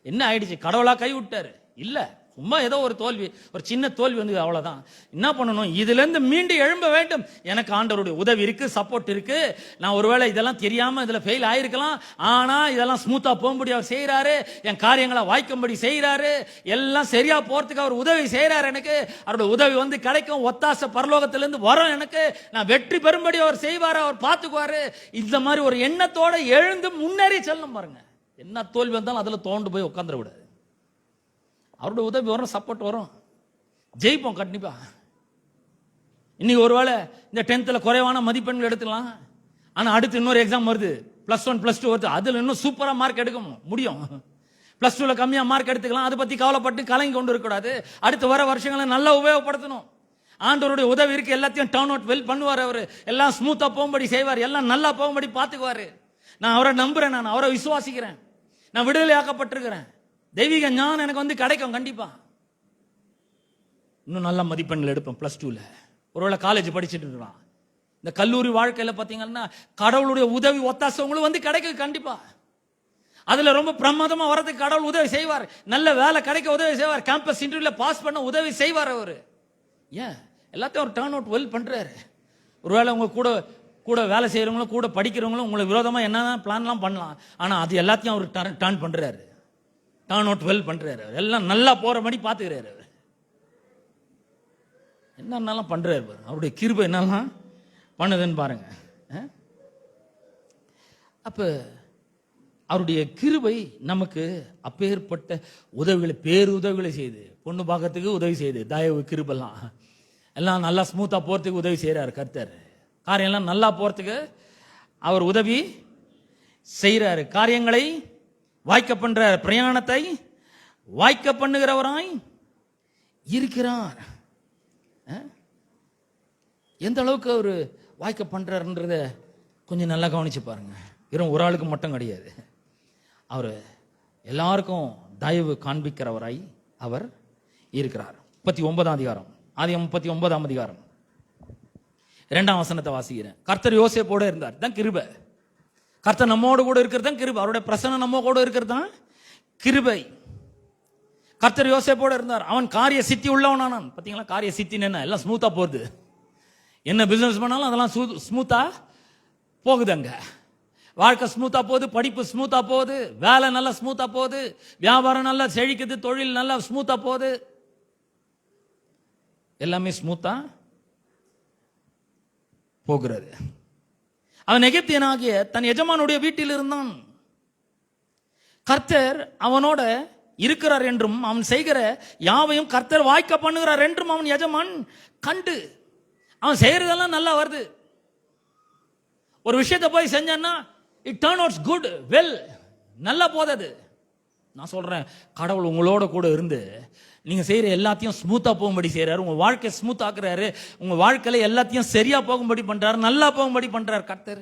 என்ன ஆயிடுச்சு? கடவுளா கை விட்டாரு? இல்ல, சும்மா ஏதோ ஒரு தோல்வி, ஒரு சின்ன தோல்வி வந்து அவ்வளவுதான். என்ன பண்ணணும்? இதுல இருந்து மீண்டு எழும்ப வேண்டும். எனக்கு ஆண்டவருடைய உதவி இருக்கு, சப்போர்ட் இருக்கு. நான் ஒருவேளை இதெல்லாம் தெரியாம இதுல ஃபெயில் ஆயிருக்கலாம், ஆனா இதெல்லாம் ஸ்மூத்தா போகும்படி அவர் செய்யறாரு. என் காரியங்களை வாய்க்கும்படி செய்யறாரு. எல்லாம் சரியா போறதுக்கு அவர் உதவி செய்யறாரு. எனக்கு அவருடைய உதவி வந்து கிடைக்கும். ஒத்தாசை பரலோகத்திலிருந்து வரும். எனக்கு நான் வெற்றி பெறும்படி அவர் செய்வாரு, அவர் பார்த்துக்குவாரு. இந்த மாதிரி ஒரு எண்ணத்தோட எழுந்து முன்னேறி செல்லும். பாருங்க, என்ன தோல்வி வந்தாலும் அதுல தோண்டு போய் உட்காந்துட விடாது. அவருடைய உதவி வரும், சப்போர்ட் வரும், ஜெயிப்போம் கண்டிப்பா. இன்னைக்கு ஒருவேளை இந்த 10th குறைவான மதிப்பெண்கள் எடுத்துக்கலாம், ஆனா அடுத்து இன்னொரு எக்ஸாம் வருது, +1 +2 வருது, அதுல இன்னும் சூப்பரா மார்க் எடுக்க முடியும். +2 கம்மியா மார்க் எடுத்துக்கலாம், அதை பத்தி கவலைப்பட்டு கலங்கி கொண்டு இருக்கக்கூடாது. அடுத்து வர வருஷங்களை நல்லா உபயோகப்படுத்தணும். ஆண்டவருடைய உதவி இருக்கு, எல்லாத்தையும் டர்ன் அவுட் வெல் பண்ணுவார். அவரு எல்லாம் ஸ்மூத்தா போகும்படி செய்வார், எல்லாம் நல்லா போகும்படி பார்த்துக்குவாரு. நான் அவரை நம்புறேன், நான் அவரை விசுவாசிக்கிறேன், நான் விடுதலை ஆக்கப்பட்டிருக்கிறேன். தெய்வீக ஞானம் எனக்கு வந்து கிடைக்கும் கண்டிப்பா. இன்னும் நல்ல மதிப்பெண்கள் எடுப்பேன் +2ல. ஒருவேளை காலேஜ் படிச்சுட்டு இருக்கலாம். இந்த கல்லூரி வாழ்க்கையில பாத்தீங்கன்னா கடவுளுடைய உதவி ஒத்தாசை உங்களுக்கு வந்து கிடைக்கும் கண்டிப்பா. அதுல ரொம்ப பிரமாதமா வரதுக்கு கடவுள் உதவி செய்வார். நல்ல வேலை கிடைக்க உதவி செய்வார். கேம்பஸ் இன்டர்வியூல பாஸ் பண்ண உதவி செய்வார் அவரு. ஏன் எல்லாத்தையும் ஒரு டர்ன் அவுட் வெல் பண்றாரு. ஒருவேளை உங்க கூட வேலை செய்யறவங்களும் கூட படிக்கிறவங்களும் உங்களுக்கு விரோதமா என்ன பிளான்லாம் பண்ணலாம், ஆனா அது எல்லாத்தையும் அவர் டர்ன் பண்றாரு, டர்ன் அவுட் வெல் பண்றாரு. எல்லாம் நல்லா போற மாதிரி பாத்துக்கிறாரு. அவர் என்னென்னலாம் பண்றாரு பாருங்க. அவருடைய கிருபை என்னெல்லாம் பண்ணுதுன்னு பாருங்க. அப்ப அவருடைய கிருபை நமக்கு அப்பேற்பட்ட உதவிகளை, பேருதவிகளை செய்து, பொண்ணு பார்க்கறதுக்கு உதவி செய்யுது, தயவு கிருபெல்லாம் எல்லாம் நல்லா ஸ்மூத்தா போறதுக்கு உதவி செய்யறாரு கர்த்தர். காரியம் எல்லாம் நல்லா போறதுக்கு அவர் உதவி செய்யறாரு. காரியங்களை வாய்க்க பண்ற, பிரயாணத்தை வாய்க்க பண்ணுகிறவராய் இருக்கிறார். எந்த அளவுக்கு அவர் வாய்க்க பண்றாருன்றத கொஞ்சம் நல்லா கவனிச்சு பாருங்க. வெறும் ஒரு ஆளுக்கு மட்டும் கிடையாது, அவர் எல்லாருக்கும் தயவு காண்பிக்கிறவராய் அவர் இருக்கிறார். 39ஆம் அதிகாரம், ஆதியாகமம் 39ஆம் அதிகாரம் 2ஆம் வசனத்தை வாசிக்கிறேன். கர்த்தர் யோசேப்போட இருந்தார், தான் கிருபை. கர்த்தர் நம்மோடு கூட இருக்கிறது தான் கிருபை. அவருடைய பிரசன்னம் நம்ம கூட இருக்கிறது தான் கிருபை. கர்த்தர் யோசேப்போட இருந்தார், அவன் காரிய சித்தி உள்ளவனானான். பாத்தீங்களா, காரிய சித்தின்னு என்ன? எல்லாம் ஸ்மூத்தா போகுது. என்ன பிசினஸ் பண்ணாலும் அதெல்லாம் ஸ்மூத்தா போகுது. அங்க வாழ்க்கை ஸ்மூத்தா போகுது, படிப்பு ஸ்மூத்தா போகுது, வேலை நல்லா ஸ்மூத்தா போகுது, வியாபாரம் நல்லா செழிக்குது, தொழில் நல்லா ஸ்மூத்தா போகுது, எல்லாமே ஸ்மூத்தா போகிறது. அவன் எகிப்தியனாகிய தன் எஜமானுடைய வீட்டில் இருந்தான். கர்த்தர் அவனோட இருக்கிறார் என்றும் அவன் செய்கிற யாவையும் கர்த்தர் வாய்க்க பண்ணுகிறார் என்றும் அவன் எஜமான் கண்டு. அவன் செய்யறதெல்லாம் நல்லா வருது. ஒரு விஷயத்தை போய் செஞ்சான்னா it turn out good well, நல்லா போதது. நான் சொல்றேன், கடவுள் உங்களோட கூட இருந்து நீங்க செய்யற எல்லாத்தையும் ஸ்மூத்தா போகும்படி செய்யறாரு. உங்க வாழ்க்கையை ஸ்மூத் ஆக்குறாரு. உங்க வாழ்க்கையில எல்லாத்தையும் சரியா போகும்படி பண்றாரு, நல்லா போகும்படி பண்றாரு கர்த்தர்.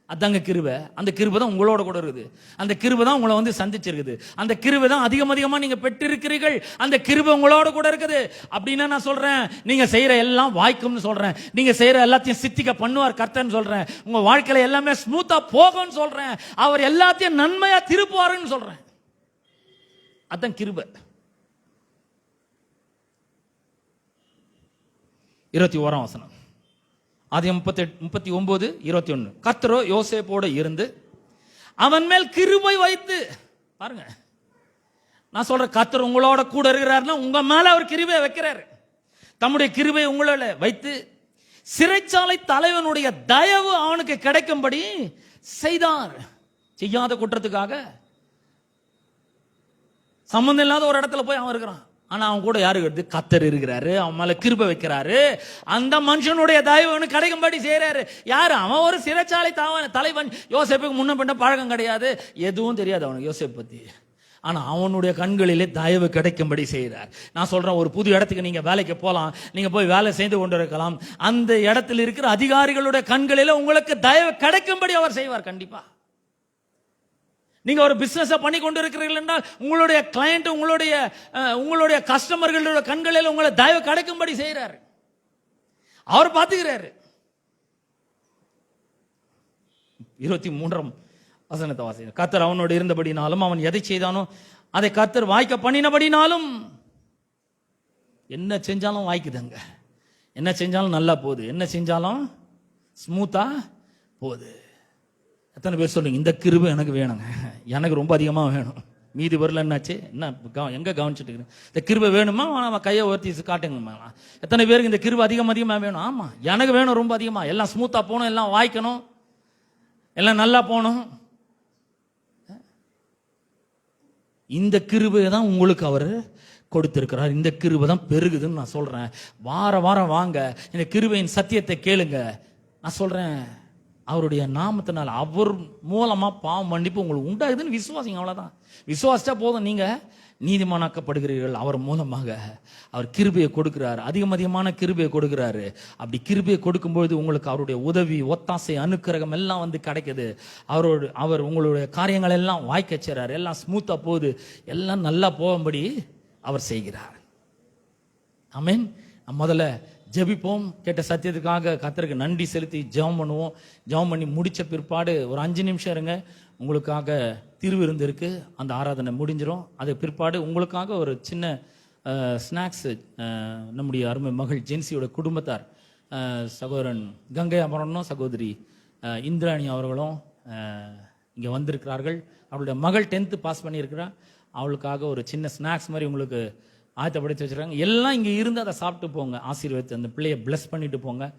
அதாங்க கிருபை. அந்த கிருபை தான் உங்களோட கூட இருக்குது. அந்த கிருபை தான் உங்களை வந்து சந்திச்சிருக்குது. அந்த கிருபை தான் அதிகமா நீங்க பெற்றிருக்கிறீர்கள். அந்த கிருபை உங்களோட கூட இருக்குது. அப்படின்னா நான் சொல்றேன், நீங்க செய்யற எல்லாம் வாய்க்கும்னு சொல்றேன். நீங்க செய்யற எல்லாத்தையும் சித்திக்க பண்ணுவார் கர்த்தர்னு சொல்றேன். உங்க வாழ்க்கையில எல்லாமே ஸ்மூத்தா போகும்னு சொல்றேன். அவர் எல்லாத்தையும் நன்மையா திருப்புவாருன்னு சொல்றேன். அதான் கிருபை. 21ஆம் வசனம், ஆதியாகமம் 39:21. கர்த்தரோ யோசேப்போடு இருந்து அவன் மேல் கிருபை வைத்து, பாருங்க நான் சொல்றேன், கர்த்தர் உங்களோட கூட இருக்கிறாருன்னா உங்க மேல அவர் கிருபை வைக்கிறாரு. தம்முடைய கிருபை உங்களோட வைத்து சிறைச்சாலை தலைவனுடைய தயவு அவனுக்கு கிடைக்கும்படி செய்தார். செய்யாத குற்றத்துக்காக சம்பந்தம் இல்லாத ஒரு இடத்துல போய் அவன் இருக்கிறான். ஆனா அவன் கூட யாரு இருக்கிறது? கர்த்தர் இருக்கிறாரு. அவன் மேல கிருபை வைக்கிறாரு. அந்த மனுஷனுடைய தயவு அவனுக்கு கிடைக்கும்படி செய்யறாரு. யாரு? அவன் ஒரு சிறைச்சாலை தலைவன். யோசேப்புக்கு முன்ன பின்ன பழக்கம் கிடையாது, எதுவும் தெரியாது அவனுக்கு யோசேப் பத்தி. ஆனா அவனுடைய கண்களிலே தயவு கிடைக்கும்படி செய்கிறார். நான் சொல்றேன், ஒரு புது இடத்துக்கு நீங்க வேலைக்கு போலாம், நீங்க போய் வேலை செய்து கொண்டு இருக்கலாம். அந்த இடத்தில் இருக்கிற அதிகாரிகளுடைய கண்களிலே உங்களுக்கு தயவு கிடைக்கும்படி அவர் செய்வார். கண்டிப்பா நீங்க ஒரு பிசினஸ் பண்ணி கொண்டு இருக்கிறீர்கள் என்றால் உங்களுடைய கிளையண்ட், உங்களுடைய கஸ்டமர்களுடைய கண்களில் உங்களை தயவு கிடைக்கும்படி செய்யறாரு. அவர் பார்த்துக்கிறாரு. 23ஆம் வசனத்தை வாசிங்க. கர்த்தர் அவனோடு இருந்தபடினாலும் அவன் எதை செய்தானோ அதை கர்த்தர் வாய்க்க பண்ணினபடினாலும், என்ன செஞ்சாலும் வாய்க்குதுங்க. என்ன செஞ்சாலும் நல்லா போகுது. என்ன செஞ்சாலும் ஸ்மூத்தா போகுது. எத்தனை பேர் சொல்லுங்க, இந்த கிருபை எனக்கு வேணுங்க, எனக்கு ரொம்ப அதிகமா வேணும். மீதி வரல என்னாச்சு? என்ன எங்க கவனிச்சுட்டு இருக்கிறேன்? இந்த கிருபை வேணுமா? அவன் கையை உயர்த்தி காட்டுங்க. எத்தனை பேருக்கு இந்த கிருபை அதிகமா வேணும்? ஆமா, எனக்கு வேணும் ரொம்ப அதிகமா. எல்லாம் ஸ்மூத்தா போகணும், எல்லாம் வாய்க்கணும், எல்லாம் நல்லா போகணும். இந்த கிருபை தான் உங்களுக்கு அவர் கொடுத்திருக்கிறார். இந்த கிருபை தான் பெருகுதுன்னு நான் சொல்றேன். வாரம் வாங்க, இந்த கிருபையின் சத்தியத்தை கேளுங்க. நான் சொல்றேன், அவருடைய நாமத்தினால் அவர் மூலமா பாவம் மன்னிப்பு உங்களுக்கு உண்டாகுதுன்னு விசுவாசிங்க. அவ்வளவுதான். விசுவாசிச்சா போதும், நீங்க நீதிமானாக்கப்படுகிறீர்கள். அவர் மூலமாக அவர் கிருபையை கொடுக்கிறார், அதிகமான கிருபையை கொடுக்கிறாரு. அப்படி கிருபையை கொடுக்கும்போது உங்களுக்கு அவருடைய உதவி, ஒத்தாசை, அனுக்கிரகம் எல்லாம் வந்து கிடைக்குது. அவர் உங்களுடைய காரியங்கள் எல்லாம் வாய்க்க செய்றாரு. எல்லாம் ஸ்மூத்தா போகுது, எல்லாம் நல்லா போகும்படி அவர் செய்கிறார். ஆமென். முதல்ல ஜெபிப்போம். கேட்ட சத்தியத்துக்காக கர்த்தருக்கு நன்றி செலுத்தி ஜெபம் பண்ணுவோம். ஜெபம் பண்ணி முடிச்ச பிற்பாடு ஒரு 5 நிமிஷம் இருங்க. உங்களுக்காக திருவிருந்து இருக்கு, அந்த ஆராதனை முடிஞ்சிடும். அது பிற்பாடு உங்களுக்காக ஒரு சின்ன ஸ்நாக்ஸ் நம்முடைய அருமை மகள் ஜென்சியோட குடும்பத்தார், சகோதரன் கங்கை அமரனும் சகோதரி இந்திராணி அவர்களும் இங்கே வந்திருக்கிறார்கள். அவளுடைய மகள் 10th பாஸ் பண்ணியிருக்கிறார். அவளுக்காக ஒரு சின்ன ஸ்நாக்ஸ் மாதிரி உங்களுக்கு ஆயத்தப்படுத்தி வச்சிருக்காங்க. எல்லாம் இங்கே இருந்து அதை சாப்பிட்டு போங்க. ஆசீர்வதித்து அந்த பிள்ளையை பிளஸ் பண்ணிட்டு போங்க.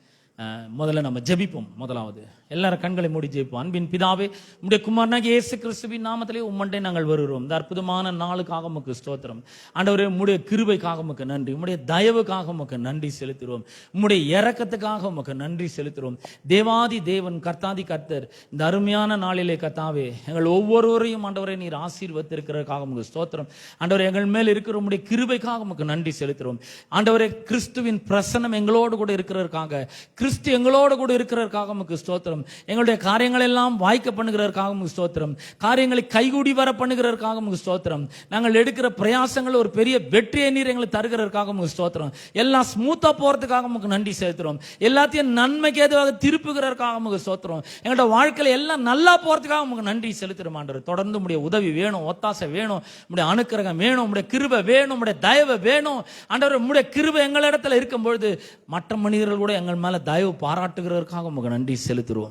முதல்ல நம்ம ஜெபிப்போம். முதலாவது எல்லாரும் கண்களை மூடி ஜெபிப்போம். அன்பின் பிதாவே, உம்முடைய குமாரனாகிய இயேசு கிறிஸ்துவின் நாமத்திலே உம்மண்டை நாங்கள் வருகிறோம். இந்த அற்புதமான நாளுக்காக உமக்கு ஸ்தோத்திரம். ஆண்டவரே, உம்முடைய கிருபைக்காக உமக்கு நன்றி. உம்முடைய தயவுக்காக உமக்கு நன்றி செலுத்துகிறோம். உம்முடைய இரக்கத்துக்காக உமக்கு நன்றி செலுத்துகிறோம். தேவாதி தேவன், கர்த்தாதி கர்த்தர், இந்த அருமையான நாளிலே கர்த்தாவே எங்கள் ஒவ்வொருவரையும் ஆண்டவரே நீர் ஆசீர்வதித்திருக்கிறதுக்காக உமக்கு ஸ்தோத்திரம். ஆண்டவரே, எங்கள் மேல் இருக்கிற உம்முடைய கிருபைக்காக உமக்கு நன்றி செலுத்துகிறோம். ஆண்டவரே, கிறிஸ்துவின் பிரசன்னம் எங்களோடு கூட இருக்கிறதற்காக, கிறிஸ்து எங்களோடு கூட இருக்கிறதற்காக உமக்கு ஸ்தோத்திரம். எங்களுடைய காரியங்கள் எல்லாம் வாய்க்க பண்ணுகிறதற்காக உமக்கு ஸ்தோத்திரம். காரியங்களை கைகூடி வர பண்ணுகிறதற்காக உமக்கு ஸ்தோத்திரம். நாங்கள் எடுக்கிற பிரயாசங்கள் ஒரு பெரிய வெற்றியை நீர் எங்களுக்கு தருகிறதற்காக உமக்கு ஸ்தோத்திரம். எல்லாம் ஸ்மூத்தா போறதுக்காக உமக்கு நன்றி செலுத்துறோம். எல்லாத்தையும் நன்மைக்கு ஏதுவாக திருப்புகிறதற்காக உமக்கு ஸ்தோத்திரம். எங்களோட வாழ்க்கையில எல்லாம் நல்லா போறதுக்காக உமக்கு நன்றி செலுத்துறோம். ஆண்டவரே, தொடர்ந்து உம்முடைய உதவி வேணும், ஒத்தாசை வேணும், உம்முடைய அனுக்கிரகம் வேணும், உம்முடைய கிருபை வேணும், உம்முடைய தயவு வேணும். ஆண்டவரே, உம்முடைய கிருபை எங்களிடத்துல இருக்கும் பொழுது மற்ற மனிதர்கள் கூட எங்கள் மேல தயவு பாராட்டுகிறதற்காக உமக்கு நன்றி செலுத்துகிறோம்.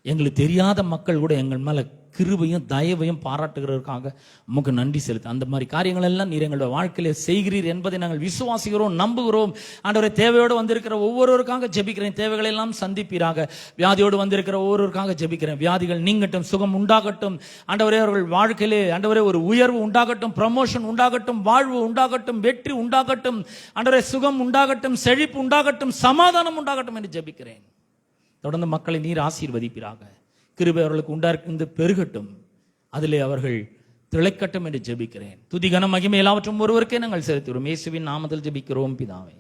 எங்களுக்கு தெரியாத மக்கள் கூட எங்கள் மேல கிருபையும் தயவையும் பாராட்டுகிறதற்காக உமக்கு நன்றி செலுத்து. அந்த மாதிரி காரியங்கள் எல்லாம் நீர் எங்களுடைய வாழ்க்கையில செய்கிறீர் என்பதை நாங்கள் விசுவாசிக்கிறோம், நம்புகிறோம். ஆண்டவரே, தேவையோடு வந்திருக்கிற ஒவ்வொருவருக்காக ஜெபிக்கிறேன். தேவைகளை எல்லாம் சந்திப்பீராக. வியாதியோடு வந்திருக்கிற ஒவ்வொருவருக்காக ஜெபிக்கிறேன். வியாதிகள் நீங்கட்டும், சுகம் உண்டாகட்டும். ஆண்டவரே, அவர்கள் வாழ்க்கையிலே ஆண்டவரே ஒரு உயர்வு உண்டாகட்டும், ப்ரமோஷன் உண்டாகட்டும், வாழ்வு உண்டாகட்டும், வெற்றி உண்டாகட்டும். ஆண்டவரே, சுகம் உண்டாகட்டும், செழிப்பு உண்டாகட்டும், சமாதானம் உண்டாகட்டும் என்று ஜெபிக்கிறேன். தொடர்ந்து மக்களை நீர் ஆசீர்வதிப்பீராக. கிருபை அவர்களுக்கு உண்டார்ந்து பெருகட்டும், அதிலே அவர்கள் திளைக்கட்டும் என்று ஜெபிக்கிறேன். துதி கன மகிமை எல்லாவற்றும் ஒருவருக்கே நாங்கள் செலுத்துகிறோம். இயேசுவின் நாமத்தில் ஜெபிக்கிறோம் பிதாவே.